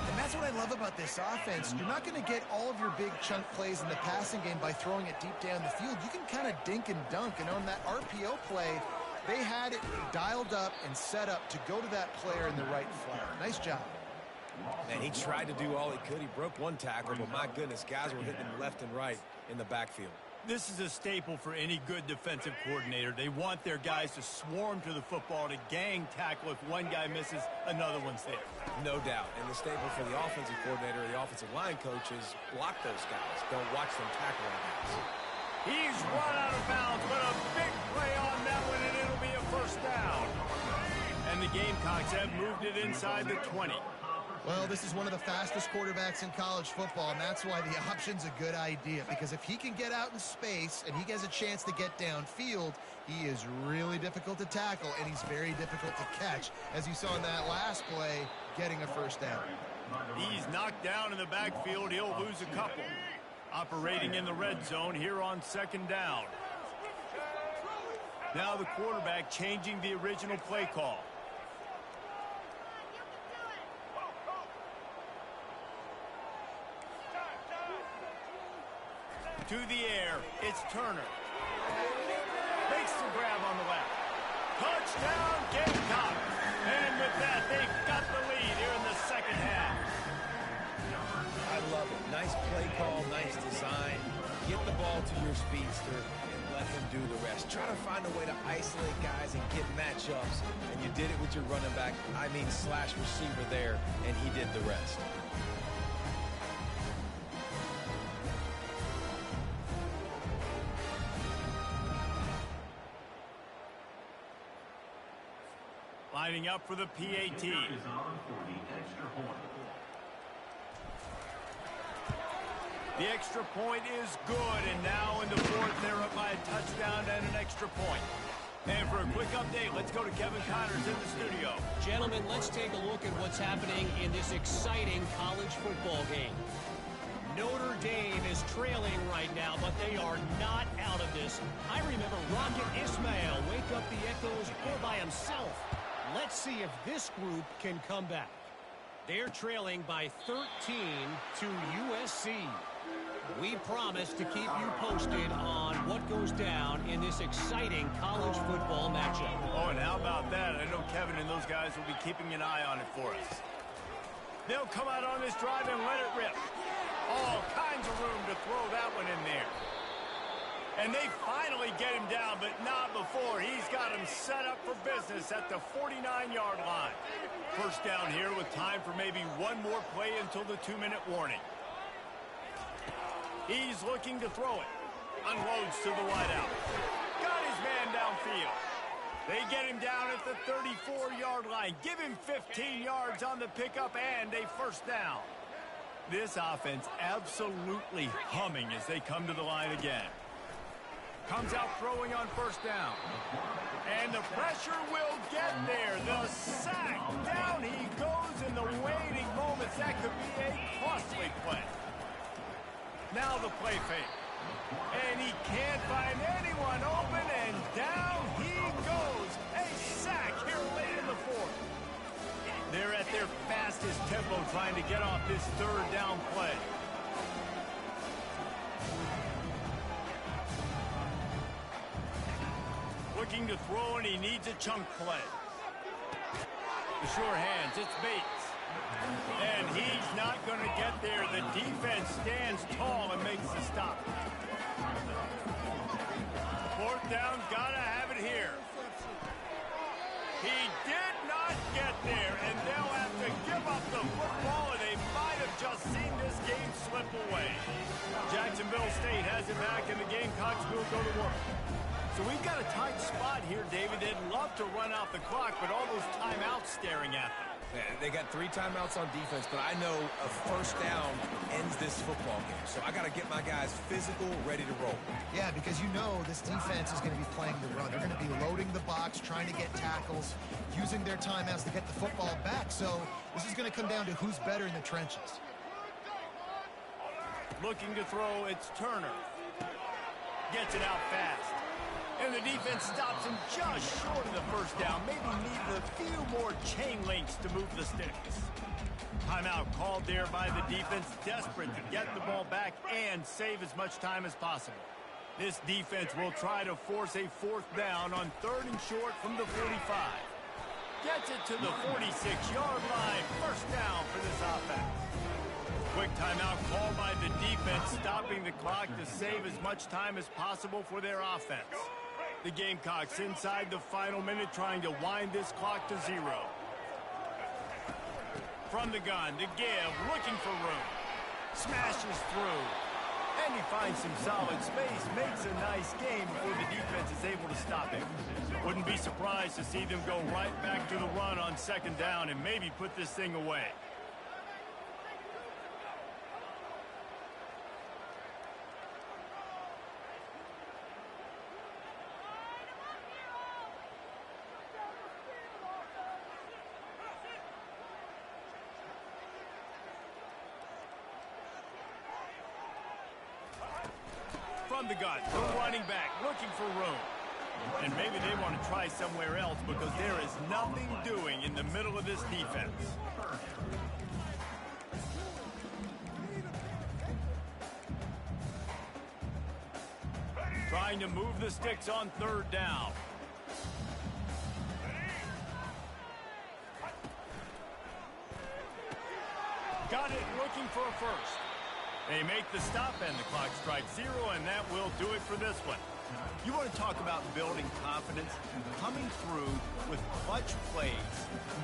And that's what I love about this offense. You're not going to get all of your big chunk plays in the passing game by throwing it deep down the field. You can kind of dink and dunk. And on that RPO play, they had it dialed up and set up to go to that player in the right flat. Nice job. Man, he tried to do all he could. He broke one tackle, but my goodness, guys were hitting him left and right in the backfield. This is a staple for any good defensive coordinator. They want their guys to swarm to the football, to gang tackle. If one guy misses, another one's there. No doubt. And the staple for the offensive coordinator or the offensive line coach is block those guys. Don't watch them tackle our guys. He's run out of bounds, but a big play on that one, and it'll be a first down. And the Gamecocks have moved it inside the 20. Well, this is one of the fastest quarterbacks in college football, and that's why the option's a good idea. Because if he can get out in space and he has a chance to get downfield, he is really difficult to tackle, and he's very difficult to catch. As you saw in that last play, getting a first down. He's knocked down in the backfield. He'll lose a couple. Operating in the red zone here on 2nd down. Now the quarterback changing the original play call. To the air, it's Turner. Makes the grab on the left. Touchdown, Gamecock. And with that, they've got the lead here in the 2nd half. I love it. Nice play call, nice design. Get the ball to your speedster and let him do the rest. Try to find a way to isolate guys and get matchups. And you did it with your running back, slash receiver there, and he did the rest. Lining up for the PAT. The extra point is good, and now in the 4th, they're up by a touchdown and an extra point. And for a quick update, let's go to Kevin Connors in the studio. Gentlemen, let's take a look at what's happening in this exciting college football game. Notre Dame is trailing right now, but they are not out of this. I remember Rocket Ismail wake up the echoes all by himself. Let's see if this group can come back. They're trailing by 13 to USC. We promise to keep you posted on what goes down in this exciting college football matchup. Oh, and how about that? I know Kevin and those guys will be keeping an eye on it for us. They'll come out on this drive and let it rip. All kinds of room to throw that one in there. And they finally get him down, but not before. He's got him set up for business at the 49-yard line. First down here with time for maybe one more play until the 2-minute warning. He's looking to throw it. Unloads to the wideout. Got his man downfield. They get him down at the 34-yard line. Give him 15 yards on the pickup and a first down. This offense absolutely humming as they come to the line again. Comes out throwing on first down. And the pressure will get there. The sack. Down he goes in the waiting moments. That could be a costly play. Now the play fake. And he can't find anyone open, and down he goes. A sack here late in the fourth. They're at their fastest tempo trying to get off this third down play. Looking to throw, and he needs a chunk play. The sure hands, it's Bates. And he's not going to get there. The defense stands tall and makes the stop. Fourth down, gotta have it here. He did not get there, and they'll have to give up the football, and they might have just seen this game slip away. Jacksonville State has it back, and the Gamecocks will go to work. So we've got a tight spot here, David. They'd love to run out the clock, but all those timeouts staring at them. Yeah, they got 3 timeouts on defense, but I know a first down ends this football game. So I got to get my guys physical, ready to roll. Yeah, because you know this defense is going to be playing the run. They're going to be loading the box, trying to get tackles, using their timeouts to get the football back. So this is going to come down to who's better in the trenches. Looking to throw, it's Turner. Gets it out fast. And the defense stops him just short of the first down. Maybe needed a few more chain links to move the sticks. Timeout called there by the defense, desperate to get the ball back and save as much time as possible. This defense will try to force a fourth down on 3rd and short from the 45. Gets it to the 46-yard line. First down for this offense. Quick timeout called by the defense, stopping the clock to save as much time as possible for their offense. The Gamecocks inside the final minute trying to wind this clock to 0. From the gun to give, looking for room. Smashes through. And he finds some solid space, makes a nice game before the defense is able to stop him. Wouldn't be surprised to see them go right back to the run on 2nd down and maybe put this thing away. From the gun, the running back looking for room. And maybe they want to try somewhere else because there is nothing doing in the middle of this defense. Trying to move the sticks on 3rd down. Got it, looking for a first. They make the stop, and the clock strikes 0, and that will do it for this one. You want to talk about building confidence? Coming through with clutch plays,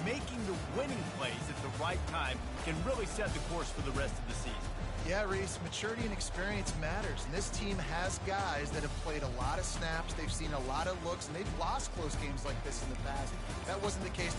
making the winning plays at the right time can really set the course for the rest of the season. Yeah, Reese, maturity and experience matters, and this team has guys that have played a lot of snaps, they've seen a lot of looks, and they've lost close games like this in the past. That wasn't the case.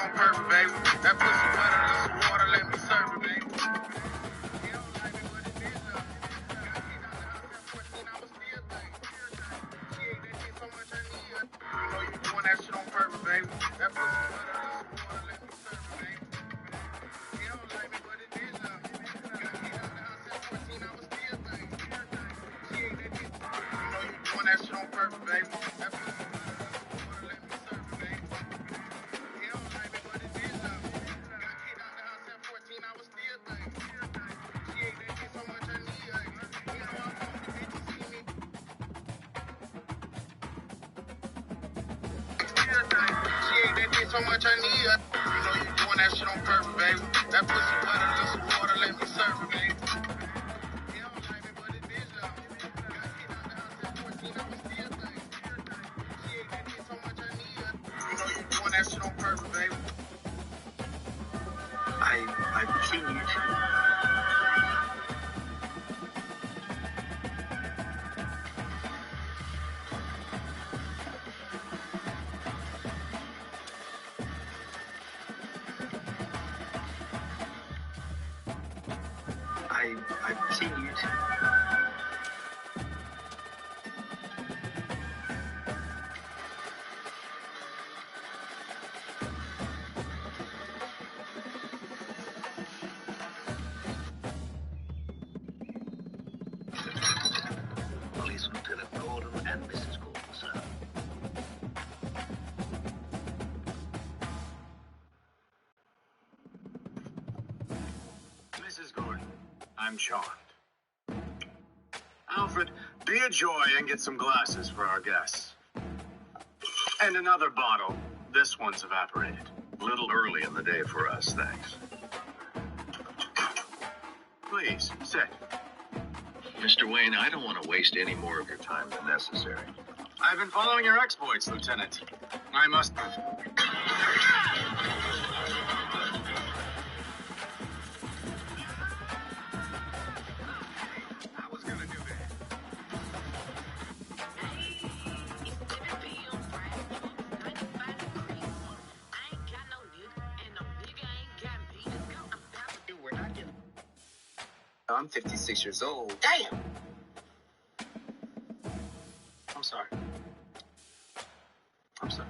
on purpose, baby. That pussy wetter than some water, let me serve it, baby. You don't like me, but it is love. Got kicked out the house at 14, I was still thinking. She ate that shit so much I need her. You know you doing that shit on purpose, baby. That pussy wetter than some water, let me serve it, baby. You don't like me, but it is love. Got kicked out the house at 14, I was still thinking. She ate that shit. You know you doing that shit on purpose, baby. That pussy wetter than some water, let me serve it, baby. You don't like me, but it is love. Got kicked out the house at 14, I was still thinking. She ate that shit so much I need her. You know I want the bitch to see me. She ate that dick so much I need her. You know you doing that shit on purpose, baby. That pussy wetter than some water, let me serve it, baby. You don't like me, but it is love. Got kicked out the house at 14, I was still thinking. She ate that dick so much I need her. You know you doing that shit on purpose, baby. I continue to. I continue to. Police Lieutenant Gordon and Mrs. Gordon, sir. Mrs. Gordon, I'm charmed. Alfred, be a joy and get some glasses for our guests. And another bottle. This one's evaporated. A little early in the day for us, thanks. Please, sit. Mr. Wayne, I don't want to waste any more of your time than necessary. I've been following your exploits, Lieutenant. I must... I was gonna do that. I'm 56 years old. Damn! I'm sorry. I'm sorry.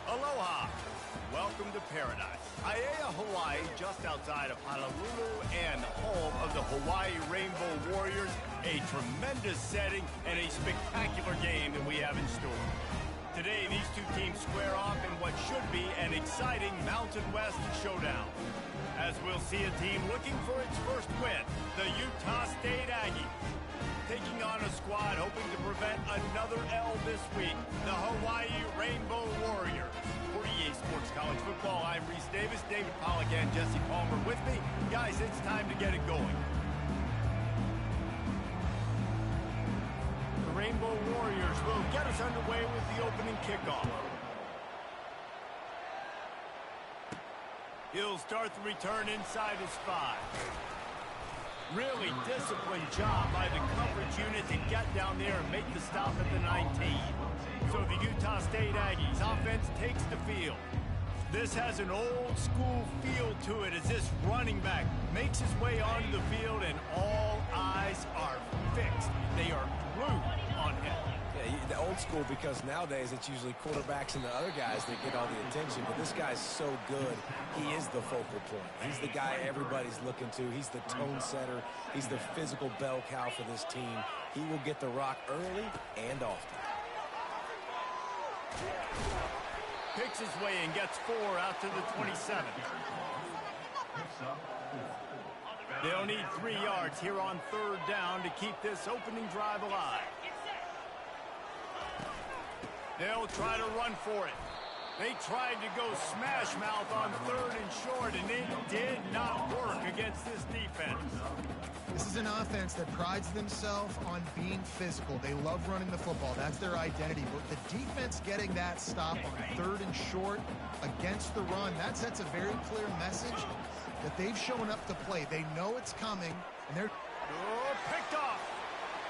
Aloha. Welcome to paradise. Aiea, Hawaii, just outside of Honolulu and home of the Hawaii Rainbow Warriors. A tremendous setting and a spectacular game that we have in store. Today, these two teams square off in what should be an exciting Mountain West showdown. As we'll see a team looking for its first win, the Utah State Aggies. Taking on a squad hoping to prevent another L this week, the Hawaii Rainbow Warriors. For EA Sports College Football, I'm Reese Davis, David Pollack, and Jesse Palmer with me. Guys, it's time to get it going. The Rainbow Warriors will get us underway with the opening kickoff. He'll start the return inside his 5. Really disciplined job by the coverage unit to get down there and make the stop at the 19. So the Utah State Aggies offense takes the field. This has an old school feel to it as this running back makes his way onto the field and all eyes are fixed. They are glued on him. Yeah, the old school, because nowadays it's usually quarterbacks and the other guys that get all the attention, but this guy's so good, he is the focal point. He's the guy everybody's looking to. He's the tone setter. He's the physical bell cow for this team. He will get the rock early and often. Picks his way and gets 4 out to the 27. They'll need 3 yards here on 3rd down to keep this opening drive alive. They'll try to run for it. They tried to go smash mouth on 3rd and short, and it did not work against this defense. This is an offense that prides themselves on being physical. They love running the football. That's their identity. But the defense getting that stop on 3rd and short against the run, that sets a very clear message that they've shown up to play. They know it's coming, and they're... Oh, picked off.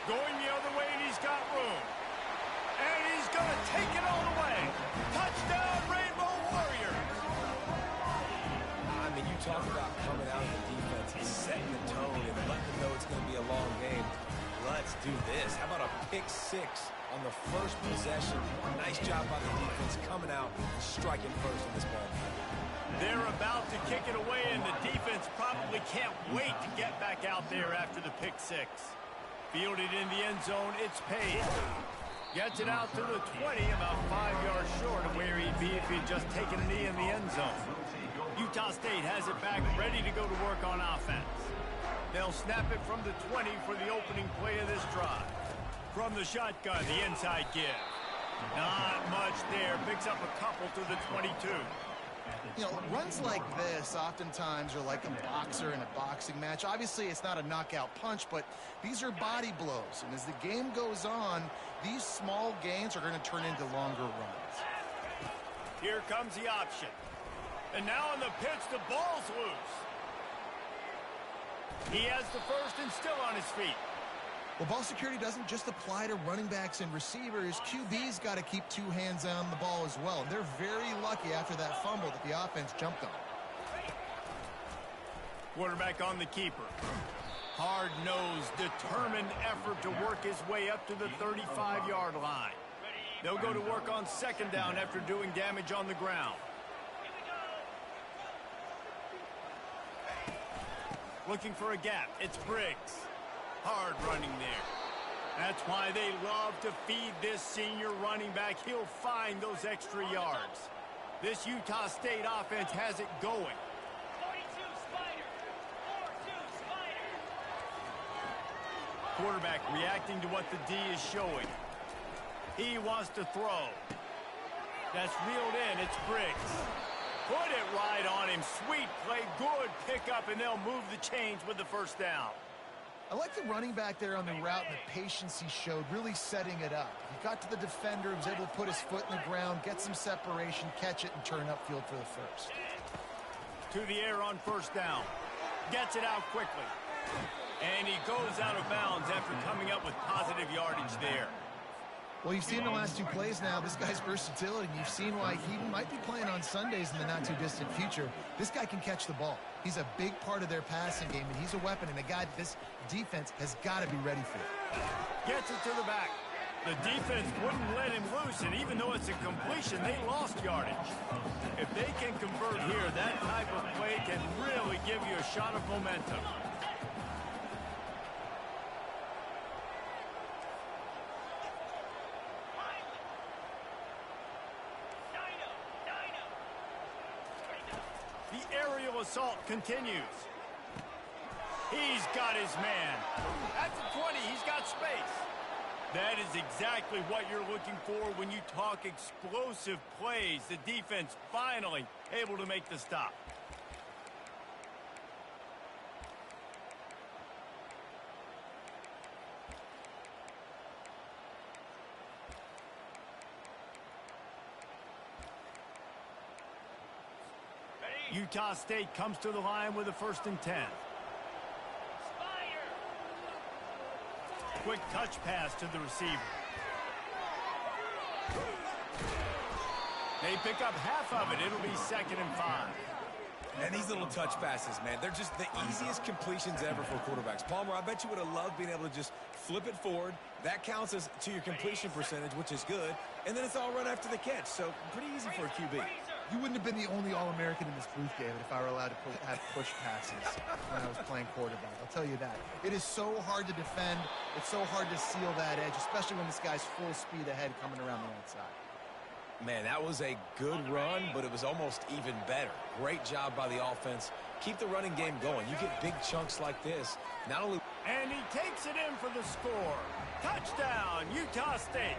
Going the other way, and he's got room. And he's going to take it all the way. Touchdown, Rainbow Warriors. I mean, you talk about coming out of the defense and setting the tone and letting them know it's going to be a long game. Let's do this. How about a pick 6 on the first possession? Nice job by the defense coming out and striking first in this ball. They're about to kick it away, and the defense probably can't wait to get back out there after the pick 6. Fielded in the end zone, it's paid. Gets it out to the 20, about 5 yards short of where he'd be if he'd just taken a knee in the end zone. Utah State has it back, ready to go to work on offense. They'll snap it from the 20 for the opening play of this drive. From the shotgun, the inside give. Not much there. Picks up a couple to the 22. You know, runs like this oftentimes are like a boxer in a boxing match. Obviously, it's not a knockout punch, but these are body blows. And as the game goes on, these small gains are going to turn into longer runs. Here comes the option. And now on the pitch, the ball's loose. He has the first and still on his feet. Well, ball security doesn't just apply to running backs and receivers. QB's got to keep 2 hands on the ball as well. They're very lucky after that fumble that the offense jumped on. Quarterback on the keeper. Hard-nosed, determined effort to work his way up to the 35-yard line. They'll go to work on 2nd down after doing damage on the ground. Looking for a gap. It's Briggs. Hard running there. That's why they love to feed this senior running back. He'll find those extra yards. This Utah State offense has it going. Quarterback reacting to what the D is showing. He wants to throw. That's reeled in. It's Briggs. Put it right on him. Sweet play. Good pickup, and they'll move the chains with the 1st down. I like the running back there on the route and the patience he showed, really setting it up. He got to the defender, was able to put his foot in the ground, get some separation, catch it, and turn upfield for the 1st. To the air on 1st down. Gets it out quickly. And he goes out of bounds after coming up with positive yardage there. Well, you've seen the last 2 plays now. This guy's versatility. You've seen why he might be playing on Sundays in the not-too-distant future. This guy can catch the ball. He's a big part of their passing game, and he's a weapon and a guy that this defense has got to be ready for. Gets it to the back. The defense wouldn't let him loose, and even though it's a completion, they lost yardage. If they can convert here, that type of play can really give you a shot of momentum. The aerial assault continues. He's got his man. At the 20, he's got space. That is exactly what you're looking for when you talk explosive plays. The defense finally able to make the stop. Utah State comes to the line with a 1st and 10. Quick touch pass to the receiver. They pick up half of it. It'll be 2nd and 5. And these little touch passes, man, they're just the easiest completions ever for quarterbacks. Palmer, I bet you would have loved being able to just flip it forward. That counts as to your completion percentage, which is good. And then it's all run after the catch. So pretty easy for a QB. You wouldn't have been the only All-American in this booth, David, if I were allowed to have push passes when I was playing quarterback. I'll tell you that. It is so hard to defend. It's so hard to seal that edge, especially when this guy's full speed ahead coming around the outside. Man, that was a good run, but it was almost even better. Great job by the offense. Keep the running game going. You get big chunks like this. Not only... And he takes it in for the score. Touchdown, Utah State.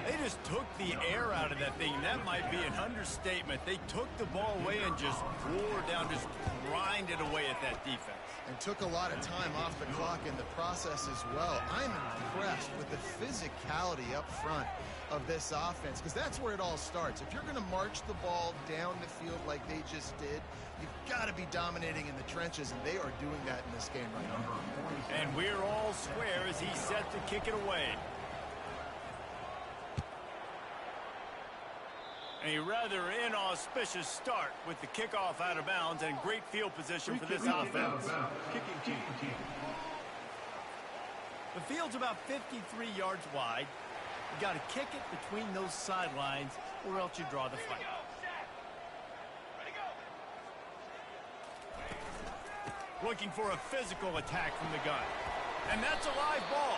They just took the air out of that thing. That might be an understatement. They took the ball away and just wore down, just grinded away at that defense. And took a lot of time off the clock in the process as well. I'm impressed with the physicality up front of this offense, because that's where it all starts. If you're going to march the ball down the field like they just did, you've got to be dominating in the trenches, and they are doing that in this game right now. And we're all square as he's set to kick it away. A rather inauspicious start with the kickoff out of bounds and great field position for this offense. The field's about 53 yards wide. You got to kick it between those sidelines or else you draw the flag. Looking for a physical attack from the gun. And that's a live ball.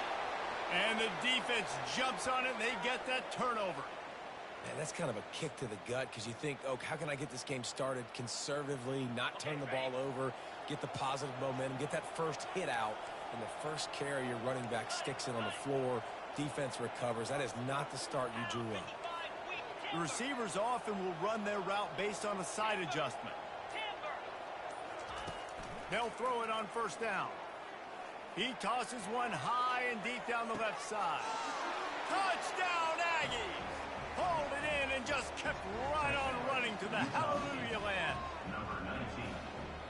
And the defense jumps on it and they get that turnover. Man, that's kind of a kick to the gut because you think, oh, how can I get this game started conservatively, not turn the ball over, get the positive momentum, get that first hit out, and the first carry your running back sticks it on the floor, defense recovers. That is not the start you drew up. The receivers often will run their route based on a side adjustment. They'll throw it on 1st down. He tosses one high and deep down the left side. Touchdown, Aggies! Hauled it in and just kept right on running to the hallelujah land.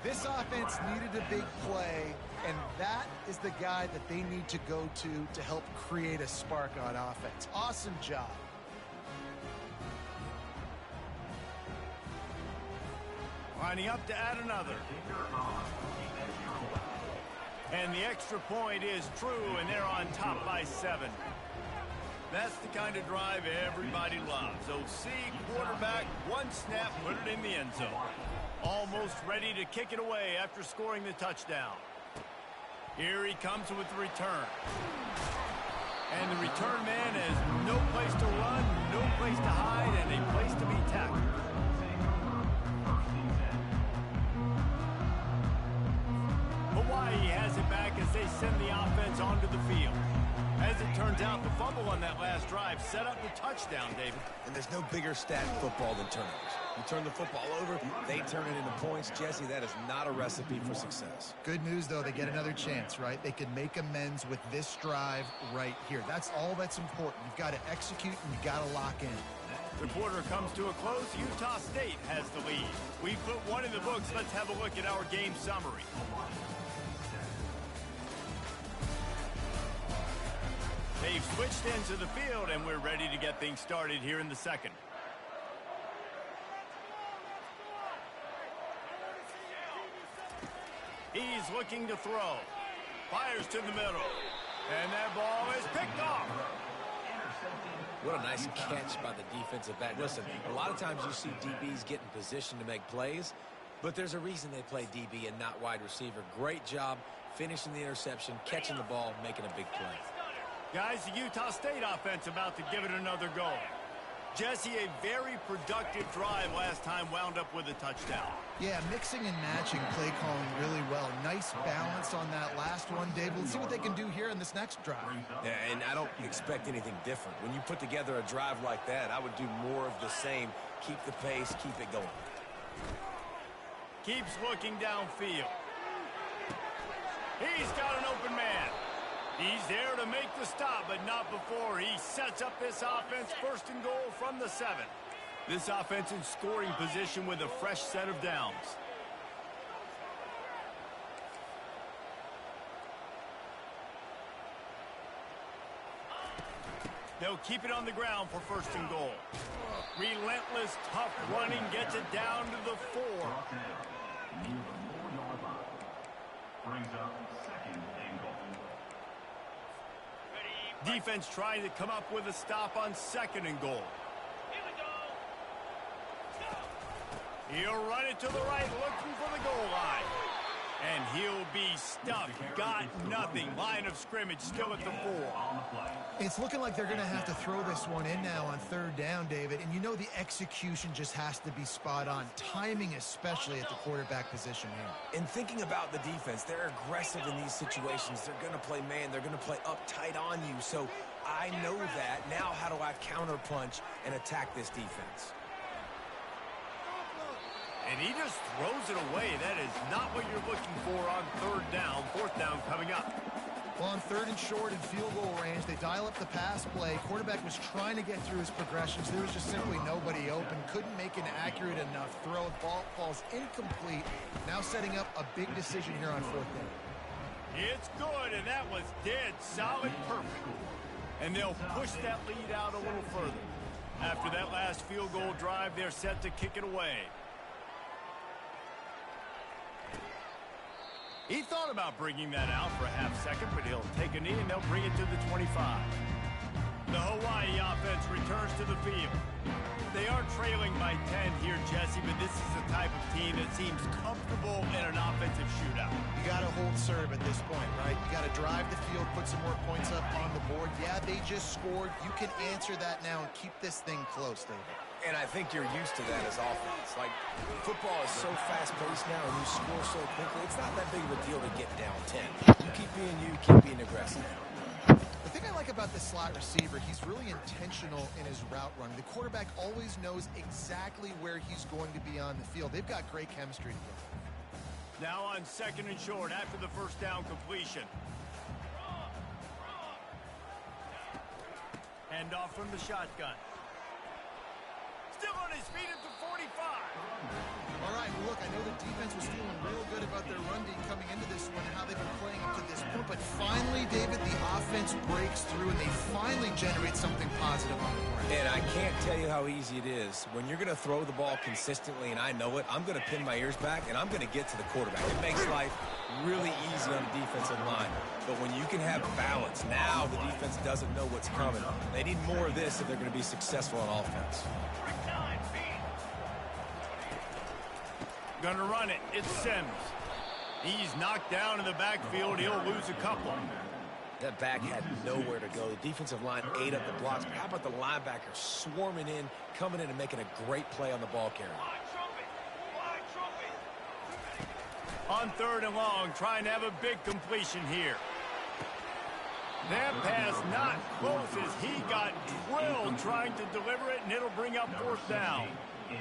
This offense needed a big play, and that is the guy that they need to go to help create a spark on offense. Awesome job. Lining up to add another. And the extra point is true, and they're on top by 7. That's the kind of drive everybody loves. OC, quarterback, one snap, put it in the end zone. Almost ready to kick it away after scoring the touchdown. Here he comes with the return. And the return man has no place to run, no place to hide, and a place to be tackled. Hawaii has it back as they send the offense onto the field. As it turns out, the fumble on that last drive set up the touchdown, David. And there's no bigger stat in football than turnovers. You turn the football over, they turn it into points. Jesse, that is not a recipe for success. Good news, though, they get another chance, right? They can make amends with this drive right here. That's all that's important. You've got to execute and you've got to lock in. The quarter comes to a close. Utah State has the lead. We put one in the books. Let's have a look at our game summary. They've switched into the field, and we're ready to get things started here in the second. He's looking to throw. Fires to the middle. And that ball is picked off. What a nice catch by the defensive back. Listen, a lot of times you see DBs get in position to make plays, but there's a reason they play DB and not wide receiver. Great job finishing the interception, catching the ball, making a big play. Guys, the Utah State offense about to give it another go. Jesse, a very productive drive last time wound up with a touchdown. Yeah, mixing and matching play calling really well. Nice balance on that last one, Dave. Let's see what they can do here in this next drive. Yeah, and I don't expect anything different. When you put together a drive like that, I would do more of the same. Keep the pace, keep it going. Keeps looking downfield. He's got an open man. He's there to make the stop, but not before he sets up this offense. First and goal from the 7. This offense in scoring position with a fresh set of downs. They'll keep it on the ground for first and goal. Relentless, tough running gets it down to the 4. Brings up second and goal. Defense trying to come up with a stop on second and goal. He'll run it to the right, looking for the goal line. And he'll be stuffed. Got nothing. Line of scrimmage still at the 4. It's looking like they're going to have to throw this one in now on third down, David. And you know the execution just has to be spot on. Timing especially at the quarterback position here. And thinking about the defense, they're aggressive in these situations. They're going to play man. They're going to play up tight on you. So I know that. Now how do I counterpunch and attack this defense? And he just throws it away. That is not what you're looking for on third down. Fourth down coming up. Well, on third and short and field goal range, they dial up the pass play. Quarterback was trying to get through his progressions. There was just simply nobody open. Couldn't make an accurate enough throw. Ball falls incomplete. Now setting up a big decision here on fourth down. It's good, and that was dead solid perfect. And they'll push that lead out a little further. After that last field goal drive, they're set to kick it away. He thought about bringing that out for a half second, but he'll take a knee and they'll bring it to the 25. The Hawaii offense returns to the field. They are trailing by 10 here, Jesse, but this is the type of team that seems comfortable in an offensive shootout. You got to hold serve at this point, right? You got to drive the field, put some more points up on the board. Yeah, they just scored. You can answer that now and keep this thing close, David. And I think you're used to that as offense. Like, football is so fast-paced now and you score so quickly, it's not that big of a deal to get down 10. You keep being aggressive. The thing I like about the slot receiver, he's really intentional in his route running. The quarterback always knows exactly where he's going to be on the field. They've got great chemistry together. Now on second and short after the first down completion. Hand off from the shotgun. Still on his feet at the 45. All right, well, look, I know the defense was feeling real good about their run D coming into this one and how they've been playing up to this point. But finally, David, the offense breaks through and they finally generate something positive on the ground. And I can't tell you how easy it is. When you're going to throw the ball consistently, and I know it, I'm going to pin my ears back and I'm going to get to the quarterback. It makes life really easy on the defensive line. But when you can have balance, now the defense doesn't know what's coming. They need more of this if they're going to be successful on offense. Gonna run it. It's Sims. He's knocked down in the backfield. He'll lose a couple. That back had nowhere to go. The defensive line ate up the blocks. But how about the linebacker swarming in, coming in and making a great play on the ball carrier? On third and long, trying to have a big completion here. That pass not close as he got drilled trying to deliver it, and it'll bring up fourth down.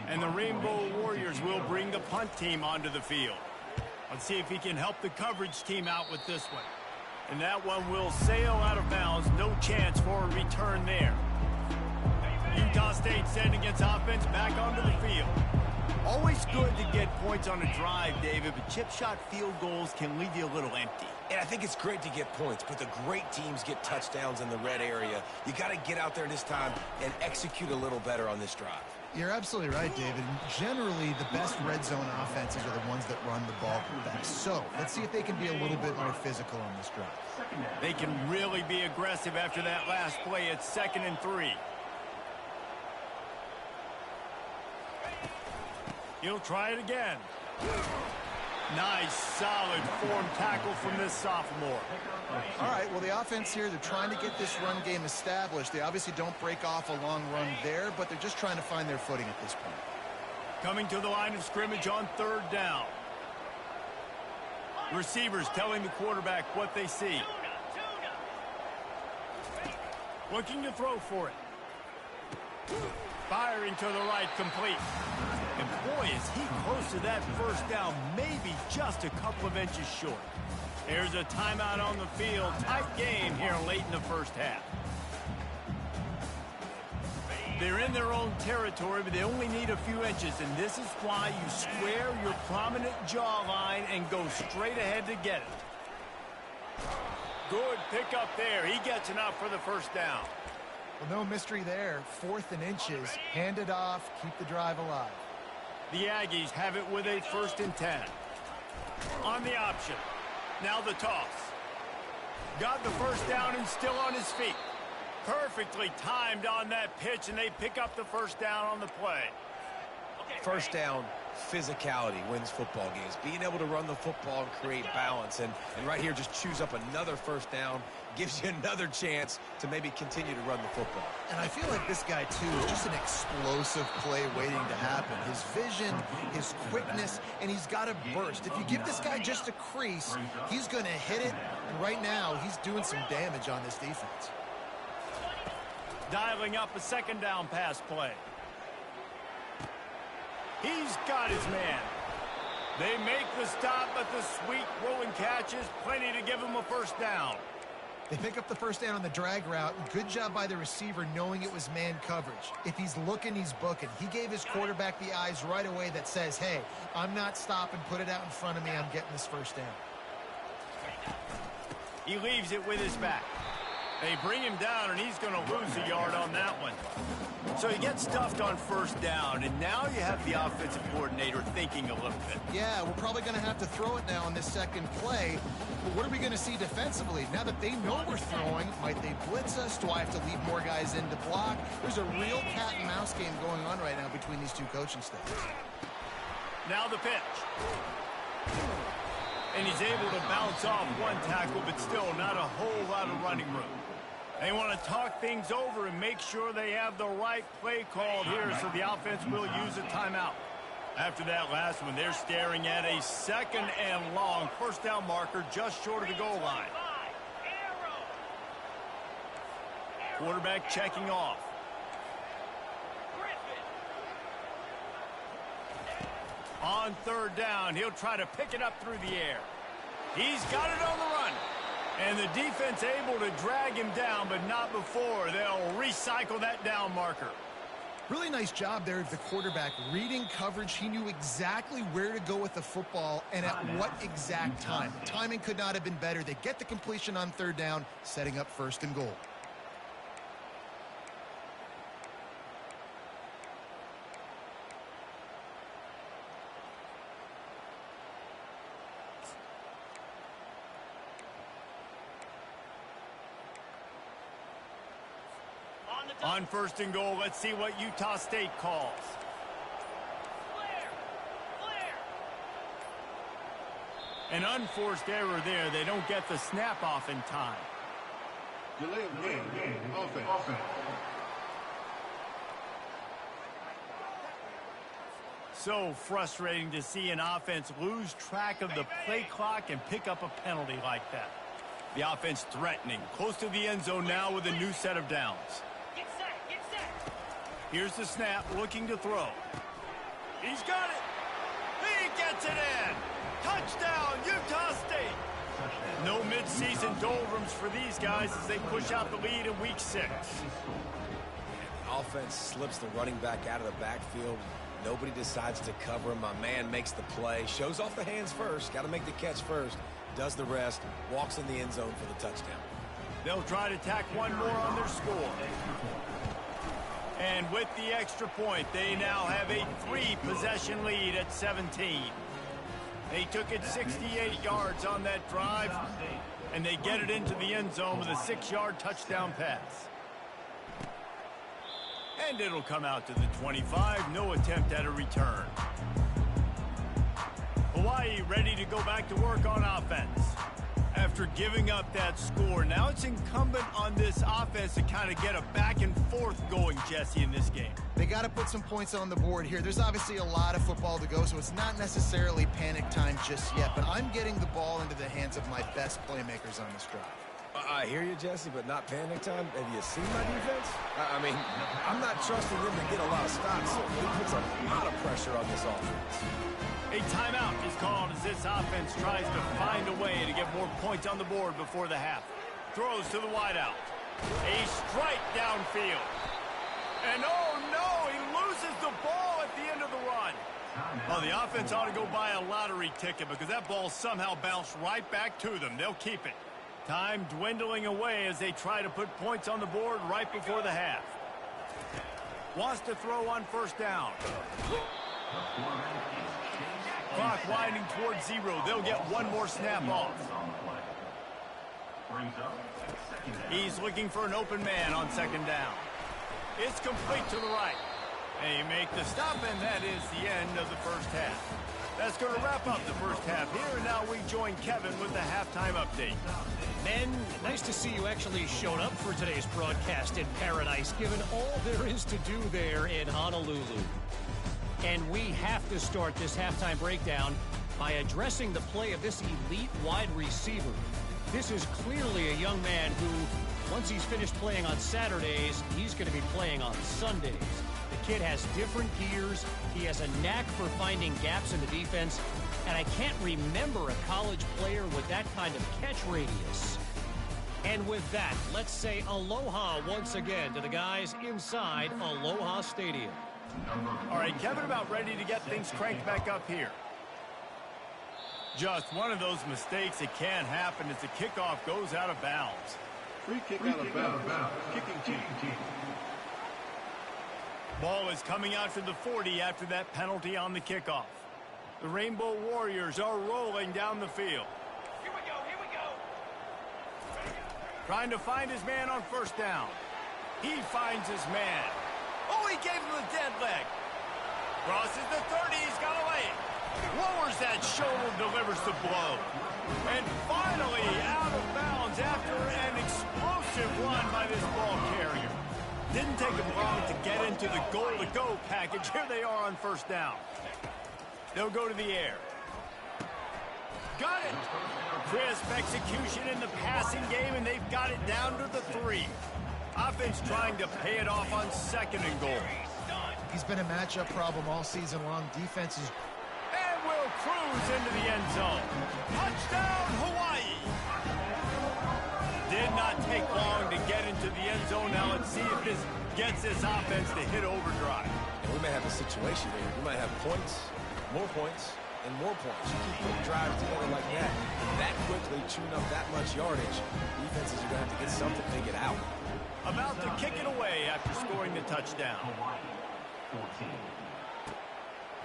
And the Rainbow Warriors will bring the punt team onto the field. Let's see if he can help the coverage team out with this one. And that one will sail out of bounds. No chance for a return there. Utah State sending its offense back onto the field. Always good to get points on a drive, David, but chip shot field goals can leave you a little empty. And I think it's great to get points, but the great teams get touchdowns in the red area. You got to get out there this time and execute a little better on this drive. You're absolutely right, David. Generally, the best red zone offenses are the ones that run the ball the best. So let's see if they can be a little bit more physical on this drive. They can really be aggressive after that last play. It's 2nd and 3. He'll try it again. Nice, solid form tackle from this sophomore. All right, well, the offense here, they're trying to get this run game established. They obviously don't break off a long run there, but they're just trying to find their footing at this point. Coming to the line of scrimmage on 3rd down. Receivers telling the quarterback what they see. Looking to throw for it. Firing to the right, complete. And boy, is he close to that first down, maybe just a couple of inches short. There's a timeout on the field. Tight game here late in the first half. They're in their own territory, but they only need a few inches, and this is why you square your prominent jawline and go straight ahead to get it. Good pick up there. He gets enough for the first down. Well, no mystery there. 4th and inches. Hand it off. Keep the drive alive. The Aggies have it with a 1st and 10. On the option. Now the toss. Got the first down and still on his feet. Perfectly timed on that pitch, and they pick up the first down on the play. First down, physicality wins football games. Being able to run the football and create balance. And right here, just choose up another first down. Gives you another chance to maybe continue to run the football. And I feel like this guy, too, is just an explosive play waiting to happen. His vision, his quickness, and he's got a burst. If you give this guy just a crease, he's going to hit it. And right now, he's doing some damage on this defense. Dialing up a 2nd down pass play. He's got his man. They make the stop, but the sweet rolling catch is plenty to give him a first down. They pick up the first down on the drag route. Good job by the receiver knowing it was man coverage. If he's looking, he's booking. He gave his quarterback the eyes right away that says, hey, I'm not stopping. Put it out in front of me. I'm getting this first down. He leaves it with his back. They bring him down, and he's going to lose a yard on that one. So he gets stuffed on first down, and now you have the offensive coordinator thinking a little bit. Yeah, we're probably going to have to throw it now on this second play. But what are we going to see defensively? Now that they know we're throwing, might they blitz us? Do I have to leave more guys in to block? There's a real cat and mouse game going on right now between these two coaching staffs. Now the pitch. And he's able to bounce off one tackle, but still not a whole lot of running room. They want to talk things over and make sure they have the right play called here, so the offense will use a timeout. After that last one, they're staring at a 2nd and long first down marker just short of the goal line. Quarterback checking off. On 3rd down, he'll try to pick it up through the air. He's got it on the run. And the defense able to drag him down, but not before. They'll recycle that down marker. Really nice job there of the quarterback reading coverage. He knew exactly where to go with the football and at what exact time. Timing could not have been better. They get the completion on 3rd down, setting up 1st and goal. On 1st and goal, let's see what Utah State calls. An unforced error there. They don't get the snap off in time. Delay of game. Offense. So frustrating to see an offense lose track of the play clock and pick up a penalty like that. The offense threatening, close to the end zone now with a new set of downs. Here's the snap, looking to throw. He's got it. He gets it in. Touchdown, Utah State. No midseason doldrums for these guys as they push out the lead in week 6. The offense slips the running back out of the backfield. Nobody decides to cover him. My man makes the play. Shows off the hands first. Got to make the catch first. Does the rest. Walks in the end zone for the touchdown. They'll try to tack one more on their score. And with the extra point, they now have a 3-possession lead at 17. They took it 68 yards on that drive, and they get it into the end zone with a 6-yard touchdown pass. And it'll come out to the 25. No attempt at a return. Hawaii ready to go back to work on offense. After giving up that score, now it's incumbent on this offense to kind of get a back and forth going, Jesse, in this game. They got to put some points on the board here. There's obviously a lot of football to go, so it's not necessarily panic time just yet, but I'm getting the ball into the hands of my best playmakers on this drive. I hear you, Jesse, but not panic time. Have you seen my defense? I mean, I'm not trusting them to get a lot of stops, so it puts a lot of pressure on this offense. A timeout is called as this offense tries to find a way to get more points on the board before the half. Throws to the wideout. A strike downfield. And oh no, he loses the ball at the end of the run. Well, the offense ought to go buy a lottery ticket because that ball somehow bounced right back to them. They'll keep it. Time dwindling away as they try to put points on the board right before the half. Wants to throw on first down. Clock winding towards 0. They'll get one more snap off. He's looking for an open man on second down. It's complete to the right. They make the stop, and that is the end of the first half. That's going to wrap up the first half here, and now we join Kevin with the halftime update. Men, nice to see you actually showed up for today's broadcast in paradise, given all there is to do there in Honolulu. And we have to start this halftime breakdown by addressing the play of this elite wide receiver. This is clearly a young man who, once he's finished playing on Saturdays, he's going to be playing on Sundays. The kid has different gears. He has a knack for finding gaps in the defense. And I can't remember a college player with that kind of catch radius. And with that, let's say aloha once again to the guys inside Aloha Stadium. All right, Kevin, about ready to get things cranked back up here. Just one of those mistakes that can happen as the kickoff goes out of bounds. Free kick out of bounds. Kicking team. Ball is coming out to the 40 after that penalty on the kickoff. The Rainbow Warriors are rolling down the field. Here we go. Trying to find his man on first down. He finds his man. Oh, he gave him the dead leg. Crosses the 30, he's got to lay it. Lowers that shoulder, delivers the blow. And finally out of bounds after an explosive run by this ball carrier. Didn't take him long to get into the goal-to-go package. Here they are on first down. They'll go to the air. Got it. Crisp execution in the passing game, and they've got it down to the 3. Offense trying to pay it off on second and goal. He's been a matchup problem all season long. Defense is... And will cruise into the end zone. Touchdown, Hawaii! Did not take long to get into the end zone. Now let's see if this gets this offense to hit overdrive. And we may have a situation here. We might have points, and more points. You keep putting drives together like that quickly, chewing up that much yardage. Defenses are going to have to get something to get out. About to kick it away after scoring the touchdown.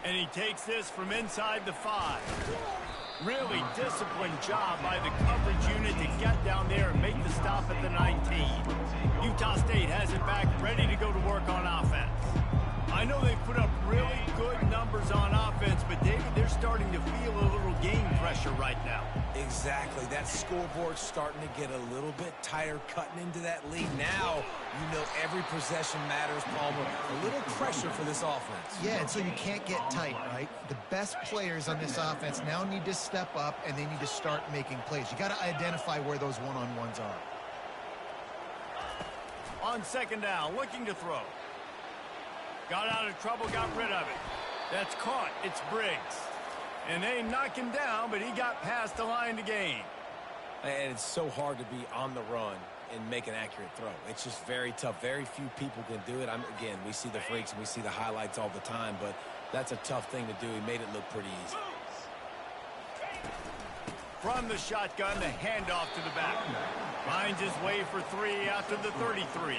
And he takes this from inside the 5. Really disciplined job by the coverage unit to get down there and make the stop at the 19. Utah State has it back, ready to go to work on offense. I know they've put up really good numbers on offense, but David, they're starting to feel a little game pressure right now. Exactly. That scoreboard's starting to get a little bit tighter, cutting into that lead. Now, you know every possession matters, Palmer. A little pressure for this offense. Yeah, and so you can't get tight, right? The best players on this offense now need to step up, and they need to start making plays. You got to identify where those one-on-ones are. On second down, looking to throw. Got out of trouble, got rid of it. That's caught. It's Briggs. And they knock him down, but he got past the line to gain. And it's so hard to be on the run and make an accurate throw. It's just very tough. Very few people can do it. Again, we see the freaks and we see the highlights all the time, but that's a tough thing to do. He made it look pretty easy. From the shotgun, the handoff to the back. Finds his way for 3 out to the 33.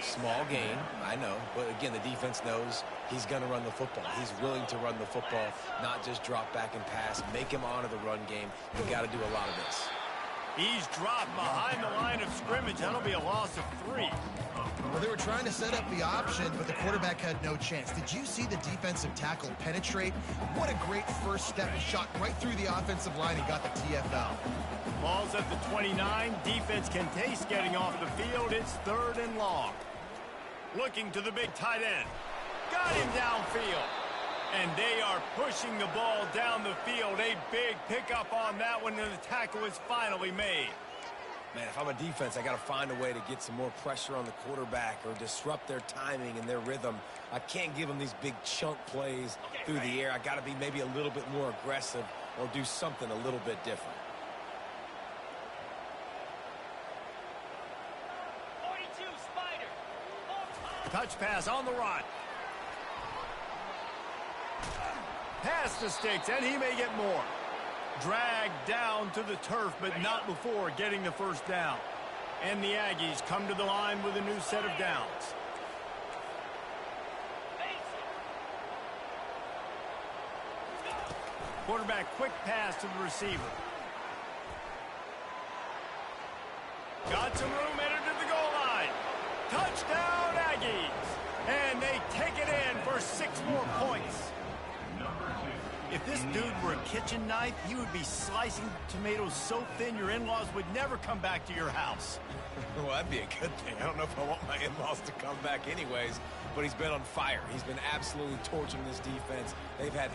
Small gain, I know. But again, the defense knows he's going to run the football. He's willing to run the football, not just drop back and pass, make him honor the run game. You got to do a lot of this. He's dropped behind the line of scrimmage. That'll be a loss of 3. Well, they were trying to set up the option, but the quarterback had no chance. Did you see the defensive tackle penetrate? What a great first step. Shot right through the offensive line and got the TFL. Ball's at the 29. Defense can taste getting off the field. It's 3rd and long. Looking to the big tight end. Got him downfield. And they are pushing the ball down the field. A big pickup on that one, and the tackle is finally made. Man, if I'm a defense, I got to find a way to get some more pressure on the quarterback or disrupt their timing and their rhythm. I can't give them these big chunk plays through the air. I got to be maybe a little bit more aggressive or do something a little bit different. 42 Spider. Touch pass on the run. Pass to Sticks, and he may get more. Dragged down to the turf, but not before getting the first down. And the Aggies come to the line with a new set of downs. Quarterback quick pass to the receiver. Got some room, entered to the goal line. Touchdown, Aggies. And they take it in for 6 more points. If this dude were a kitchen knife, he would be slicing tomatoes so thin your in-laws would never come back to your house. Well, that'd be a good thing. I don't know if I want my in-laws to come back anyways, but he's been on fire. He's been absolutely torching this defense. They've had...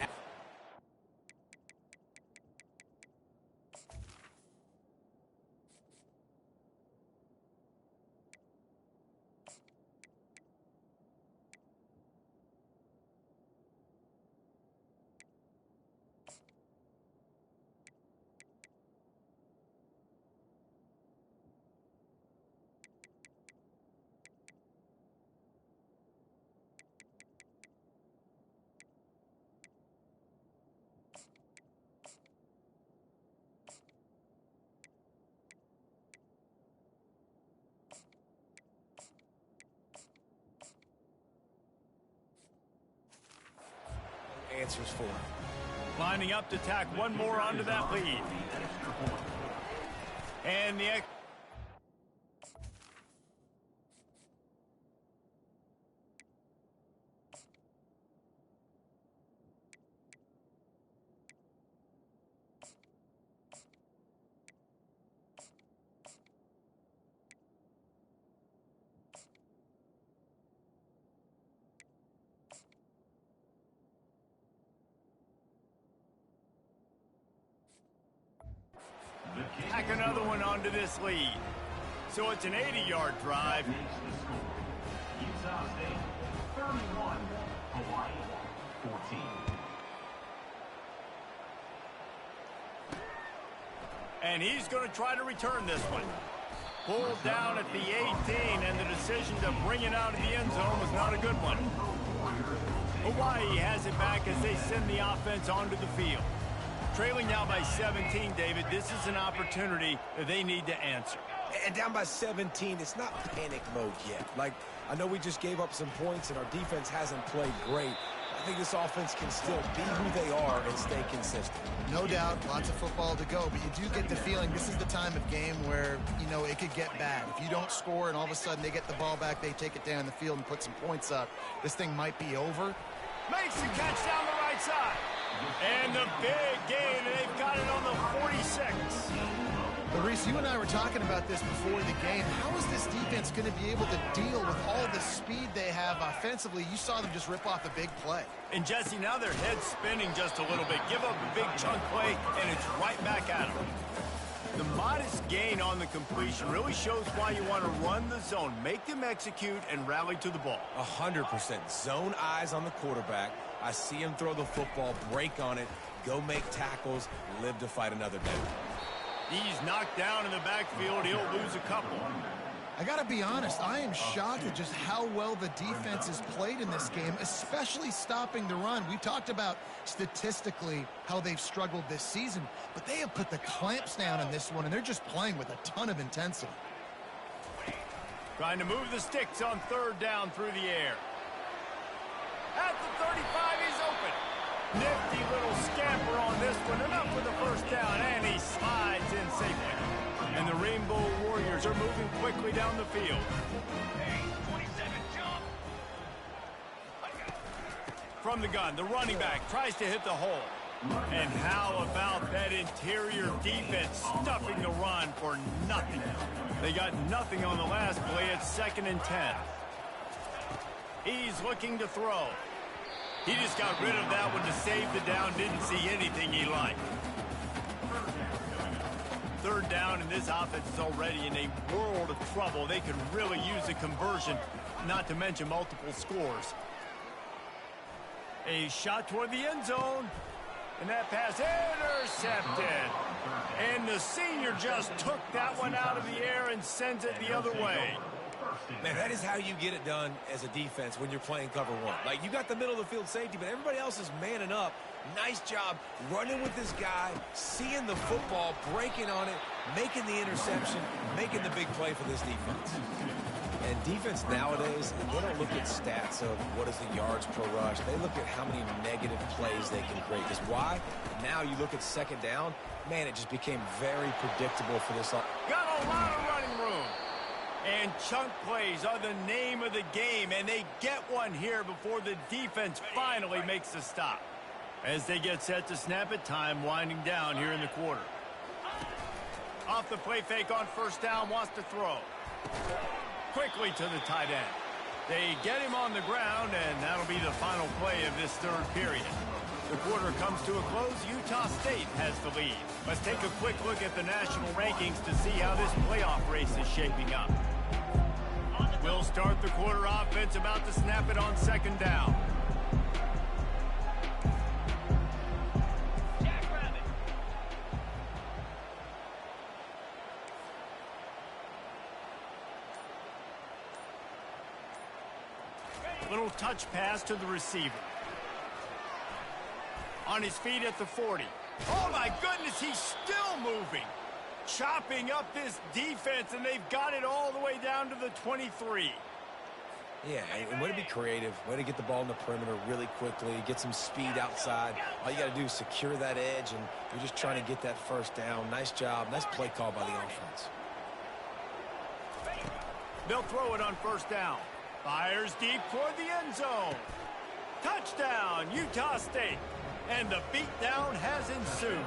answers for him. Lining up to tack one more onto that lead. And the... Tack another one onto this lead. So it's an 80-yard drive. Utah State 31, Hawaii 14. And he's going to try to return this one. Pulled down at the 18, and the decision to bring it out of the end zone was not a good one. Hawaii has it back as they send the offense onto the field. Trailing now by 17, David, this is an opportunity that they need to answer. And down by 17, it's not panic mode yet. Like, I know we just gave up some points and our defense hasn't played great. I think this offense can still be who they are and stay consistent. No doubt, lots of football to go, but you do get the feeling this is the time of game where, you know, it could get bad. If you don't score and all of a sudden they get the ball back, they take it down the field and put some points up, this thing might be over. Makes the catch down the right side. And the big gain, and they've got it on the 46. But Reese, you and I were talking about this before the game. How is this defense going to be able to deal with all the speed they have offensively? You saw them just rip off a big play. And Jesse, now their head's spinning just a little bit. Give up a big chunk play, and it's right back at them. The modest gain on the completion really shows why you want to run the zone, make them execute, and rally to the ball. 100%. Zone eyes on the quarterback. I see him throw the football, break on it, go make tackles, live to fight another day. He's knocked down in the backfield. He'll lose a couple. I got to be honest, I am shocked at just how well the defense has played in this game, especially stopping the run. We talked about statistically how they've struggled this season, but they have put the clamps down in this one, and they're just playing with a ton of intensity. Trying to move the sticks on third down through the air. At the 35, he's open. Nifty little scamper on this one. Enough for the first down, and he slides in safely. And the Rainbow Warriors are moving quickly down the field. From the gun, the running back tries to hit the hole. And how about that interior defense stuffing the run for nothing? They got nothing on the last play. It's 2nd and 10. He's looking to throw. He just got rid of that one to save the down. Didn't see anything he liked. Third down, and this offense is already in a world of trouble. They could really use a conversion, not to mention multiple scores. A shot toward the end zone. And that pass intercepted. And the senior just took that one out of the air and sends it the other way. Man, that is how you get it done as a defense when you're playing cover one. Like, you got the middle of the field safety, but everybody else is manning up. Nice job running with this guy, seeing the football, breaking on it, making the interception, making the big play for this defense. And defense nowadays, they don't look at stats of what is the yards per rush. They look at how many negative plays they can create. Because why? Now you look at second down, man, it just became very predictable for this. Got a lot of running room. And chunk plays are the name of the game, and they get one here before the defense finally makes the stop. As they get set to snap it, time winding down here in the quarter. Off the play fake on first down, wants to throw. Quickly to the tight end. They get him on the ground, and that'll be the final play of this third period. The quarter comes to a close. Utah State has the lead. Let's take a quick look at the national rankings to see how this playoff race is shaping up. We'll start the quarter offense, about to snap it on second down. Little touch pass to the receiver. On his feet at the 40. Oh, my goodness, he's still moving. Chopping up this defense, and they've got it all the way down to the 23. Yeah, and way to be creative. Way to get the ball in the perimeter really quickly. Get some speed outside. All you got to do is secure that edge, and you're just trying to get that first down. Nice job. Nice play call by the offense. They'll throw it on first down. Fires deep toward the end zone. Touchdown, Utah State. And the beatdown has ensued.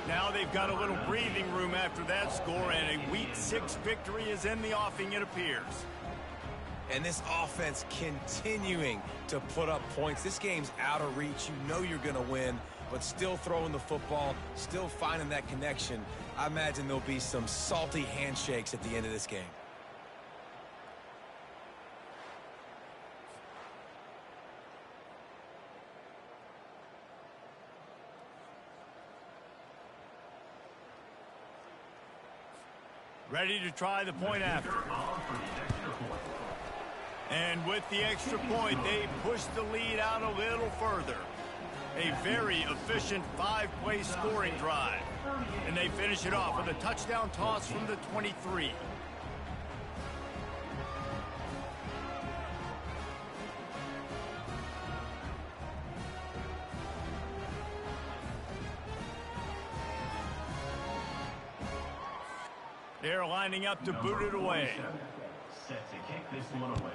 Now they've got a little breathing room after that score, and a Week 6 victory is in the offing, it appears. And this offense continuing to put up points. This game's out of reach. You know you're going to win, but still throwing the football, still finding that connection. I imagine there'll be some salty handshakes at the end of this game. Ready to try the point after. And with the extra point, they push the lead out a little further. A very efficient 5-play scoring drive. And they finish it off with a touchdown toss from the 23. They're lining up to boot it away. Set to kick this one away.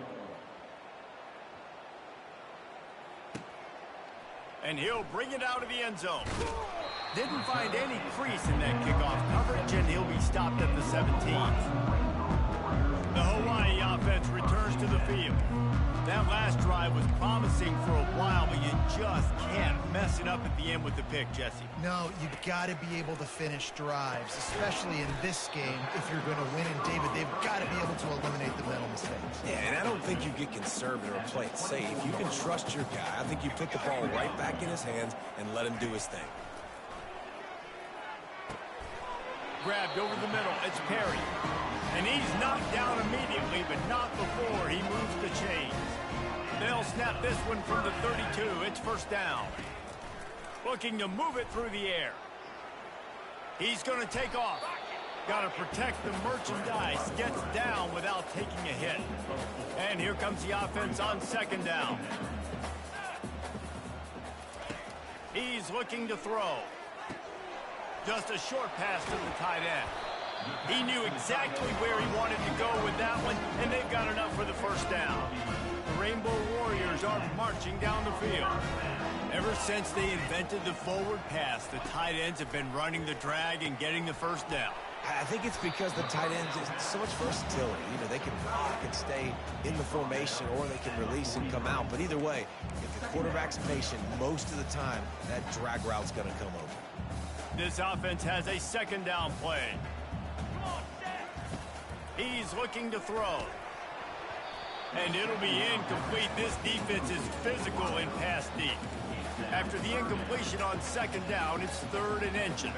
And he'll bring it out of the end zone. Didn't find any crease in that kickoff coverage, and he'll be stopped at the 17. The Hawaii offense returns to the field. That last drive was promising for a while, but you just can't mess it up at the end with the pick, Jesse. No, you've got to be able to finish drives, especially in this game. If you're going to win, and David, they've got to be able to eliminate the mental mistakes. Yeah, and I don't think you get conservative or play it safe. You can trust your guy. I think you put the ball right back in his hands and let him do his thing. Grabbed over the middle. It's Perry. And he's knocked down immediately, but not before he moves the chains. They'll snap this one from the 32. It's first down. Looking to move it through the air. He's going to take off. Got to protect the merchandise. Gets down without taking a hit. And here comes the offense on second down. He's looking to throw. Just a short pass to the tight end. He knew exactly where he wanted to go with that one, and they've got enough for the first down. The Rainbow Warriors are marching down the field. Ever since they invented the forward pass, the tight ends have been running the drag and getting the first down. I think it's because the tight ends is so much versatility. You know, they can block and stay in the formation, or they can release and come out. But either way, if the quarterback's patient, most of the time, that drag route's going to come over. This offense has a second down play. He's looking to throw. And it'll be incomplete. This defense is physical in pass deep. After the incompletion on second down, it's 3rd and inches.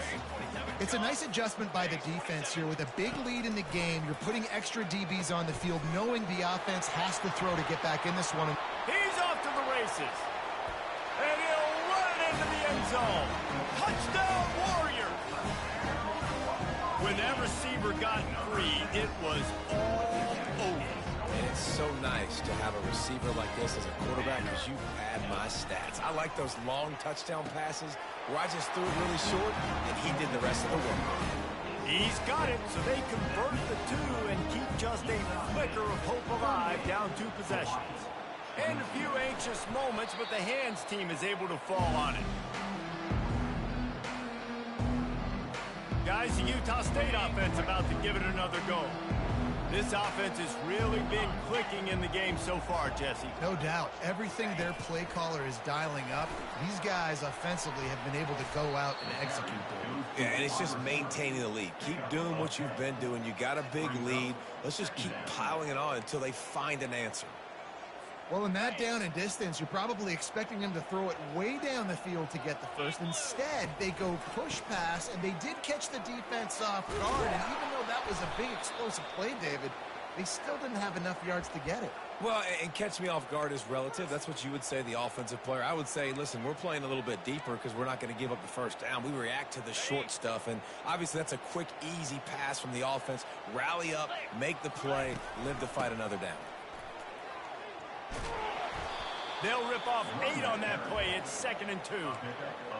It's a nice adjustment by the defense here. With a big lead in the game, you're putting extra DBs on the field, knowing the offense has to throw to get back in this one. He's off to the races. And he'll run it into the end zone. Touchdown, Warriors! When that receiver got free, it was all over. And it's so nice to have a receiver like this as a quarterback, because you pad my stats. I like those long touchdown passes where I just threw it really short and he did the rest of the work. He's got it, so they convert the two and keep just a flicker of hope alive down 2 possessions. And a few anxious moments, but the hands team is able to fall on it. Guys, the Utah State offense about to give it another go. This offense has really been clicking in the game so far, Jesse. No doubt. Everything their play caller is dialing up, these guys offensively have been able to go out and execute. Yeah, and it's just maintaining the lead. Keep doing what you've been doing. You got a big lead. Let's just keep piling it on until they find an answer. Well, in that down and distance, you're probably expecting them to throw it way down the field to get the first. Instead, they go push pass, and they did catch the defense off guard. And even though that was a big explosive play, David, they still didn't have enough yards to get it. Well, and catch me off guard is relative. That's what you would say, the offensive player. I would say, listen, we're playing a little bit deeper because we're not going to give up the first down. We react to the short stuff, and obviously that's a quick, easy pass from the offense. Rally up, make the play, live to fight another down. They'll rip off 8 on that play. It's 2nd and 2.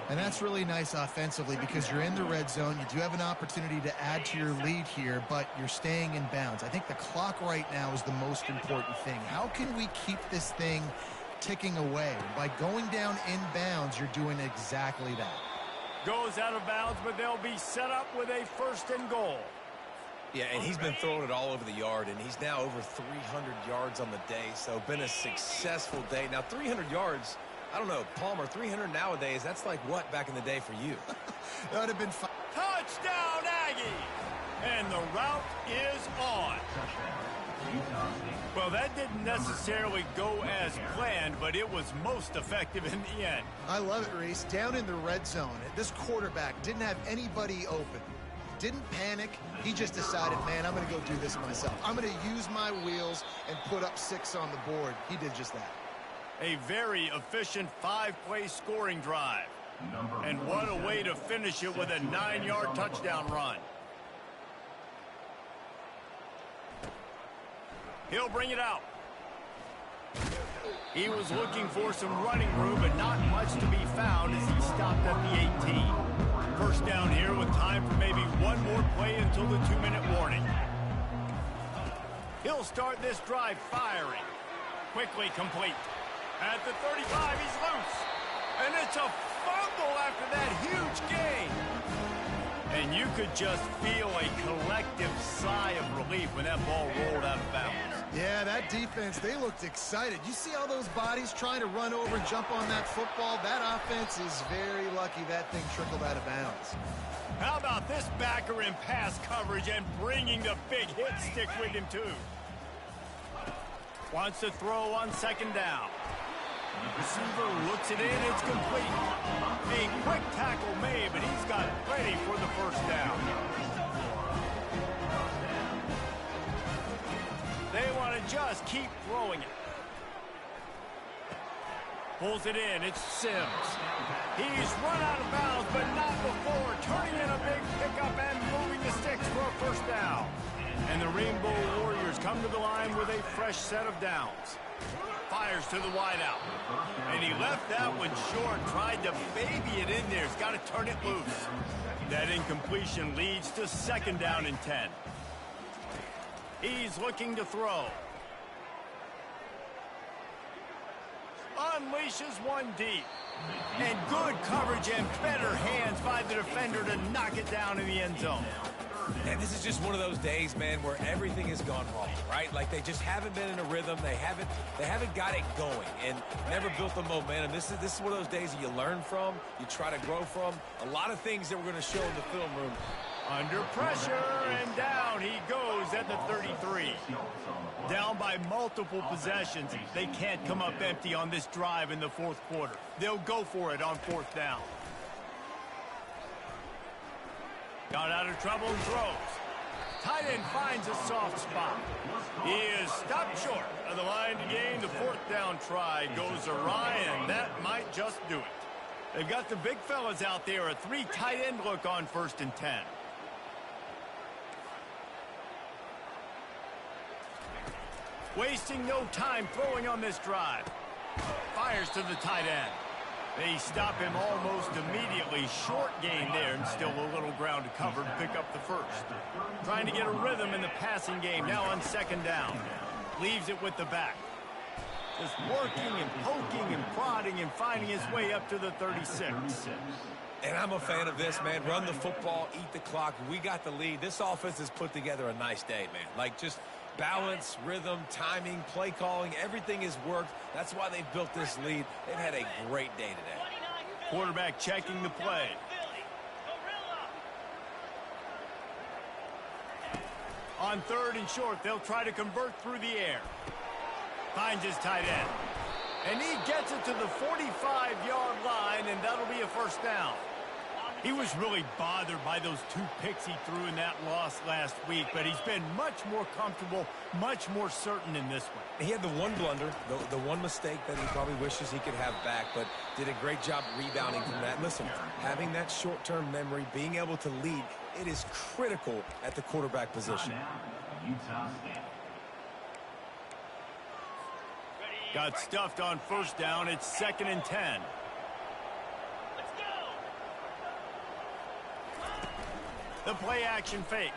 And that's really nice offensively because you're in the red zone. You do have an opportunity to add to your lead here, but you're staying in bounds. I think the clock right now is the most important thing. How can we keep this thing ticking away? By going down in bounds, you're doing exactly that. Goes out of bounds, but they'll be set up with a 1st and goal. Yeah, and he's been throwing it all over the yard, and he's now over 300 yards on the day, so been a successful day. Now, 300 yards, I don't know, Palmer, 300 nowadays, that's like what back in the day for you? That would have been fun. Touchdown, Aggie! And the route is on. Well, that didn't necessarily go as planned, but it was most effective in the end. I love it, Reese. Down in the red zone, this quarterback didn't have anybody open. Didn't panic. He just decided, man, I'm going to go do this myself. I'm going to use my wheels and put up 6 on the board. He did just that. A very efficient 5-play scoring drive. And what a way to finish it with a 9-yard touchdown run. He'll bring it out. He was looking for some running room, but not much to be found as he stopped at the 18. First down here with time for maybe one more play until the 2-minute warning. He'll start this drive firing. Quickly complete. At the 35, he's loose. And it's a fumble after that huge gain. And you could just feel a collective sigh of relief when that ball rolled out of bounds. Yeah, that defense, they looked excited. You see all those bodies trying to run over and jump on that football? That offense is very lucky that thing trickled out of bounds. How about this backer in pass coverage and bringing the big hit stick with him, too? Wants to throw on 2nd down. Receiver looks it in, it's complete. A quick tackle made, but he's got plenty for the first down. They want to just keep throwing it. Pulls it in. It's Sims. He's run out of bounds, but not before. Turning in a big pickup and moving the sticks for a first down. And the Rainbow Warriors come to the line with a fresh set of downs. Fires to the wideout. And he left that one short. Tried to baby it in there. He's got to turn it loose. That incompletion leads to second down and 10. He's looking to throw. Unleashes one deep. And good coverage and better hands by the defender to knock it down in the end zone. And this is just one of those days, man, where everything has gone wrong, right? Like they just haven't been in a rhythm. They haven't got it going and never built the momentum. This is one of those days that you learn from, you try to grow from. A lot of things that we're going to show in the film room. Under pressure, and down he goes at the 33. Down by multiple possessions. They can't come up empty on this drive in the fourth quarter. They'll go for it on fourth down. Got out of trouble and throws. Tight end finds a soft spot. He is stopped short of the line to gain. The fourth down try goes awry, and that might just do it. They've got the big fellas out there. A 3 tight end look on 1st and 10. Wasting no time throwing on this drive. Fires to the tight end. They stop him almost immediately. Short gain there and still a little ground to cover to pick up the first. Trying to get a rhythm in the passing game now on second down. Leaves it with the back. Just working and poking and prodding and finding his way up to the 36. And I'm a fan of this, man. Run the football, eat the clock. We got the lead. This offense has put together a nice day, man. Like just balance, rhythm, timing, play calling, everything has worked. That's why they've built this lead. They've had a great day today. Quarterback checking the play. On 3rd and short, they'll try to convert through the air. Finds his tight end. And he gets it to the 45-yard line, and that'll be a first down. He was really bothered by those 2 picks he threw in that loss last week, but he's been much more comfortable, much more certain in this one. He had the one blunder, the one mistake that he probably wishes he could have back, but did a great job rebounding from that. Listen, having that short-term memory, being able to lead, it is critical at the quarterback position. Got stuffed on first down. It's 2nd and 10. The play action fake.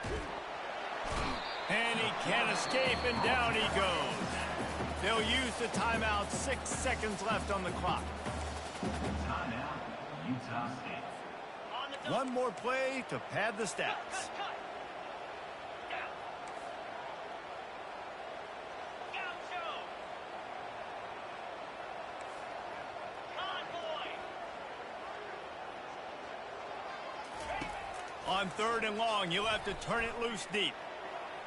And he can't escape, and down he goes. They'll use the timeout. 6 seconds left on the clock. One more play to pad the stats. On 3rd and long, you'll have to turn it loose deep.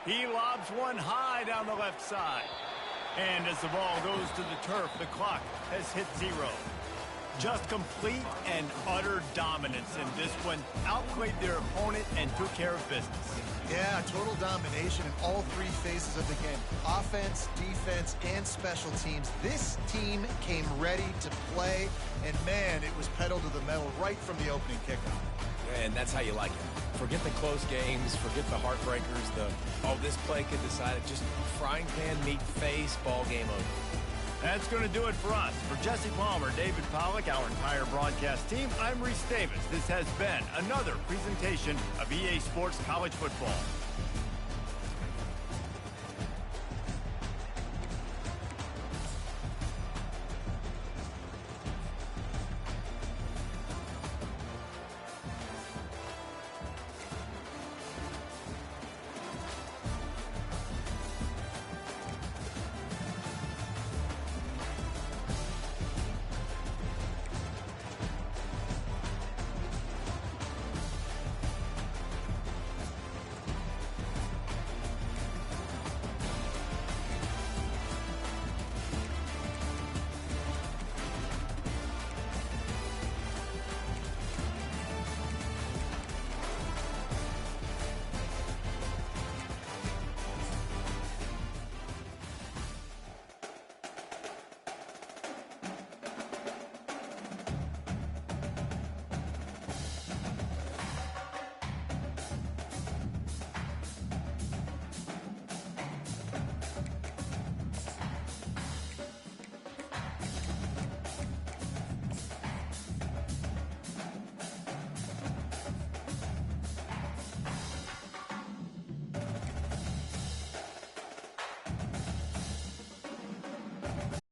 He lobs one high down the left side. And as the ball goes to the turf, the clock has hit 0. Just complete and utter dominance in this one. Outplayed their opponent and took care of business. Yeah, total domination in all 3 phases of the game. Offense, defense, and special teams. This team came ready to play, and man, it was pedal to the metal right from the opening kickoff. And that's how you like it. Forget the close games, forget the heartbreakers, this play could decide it. Just frying pan meet face, ball game over. That's going to do it for us. For Jesse Palmer, David Pollack, our entire broadcast team, I'm Reese Davis. This has been another presentation of EA Sports College Football.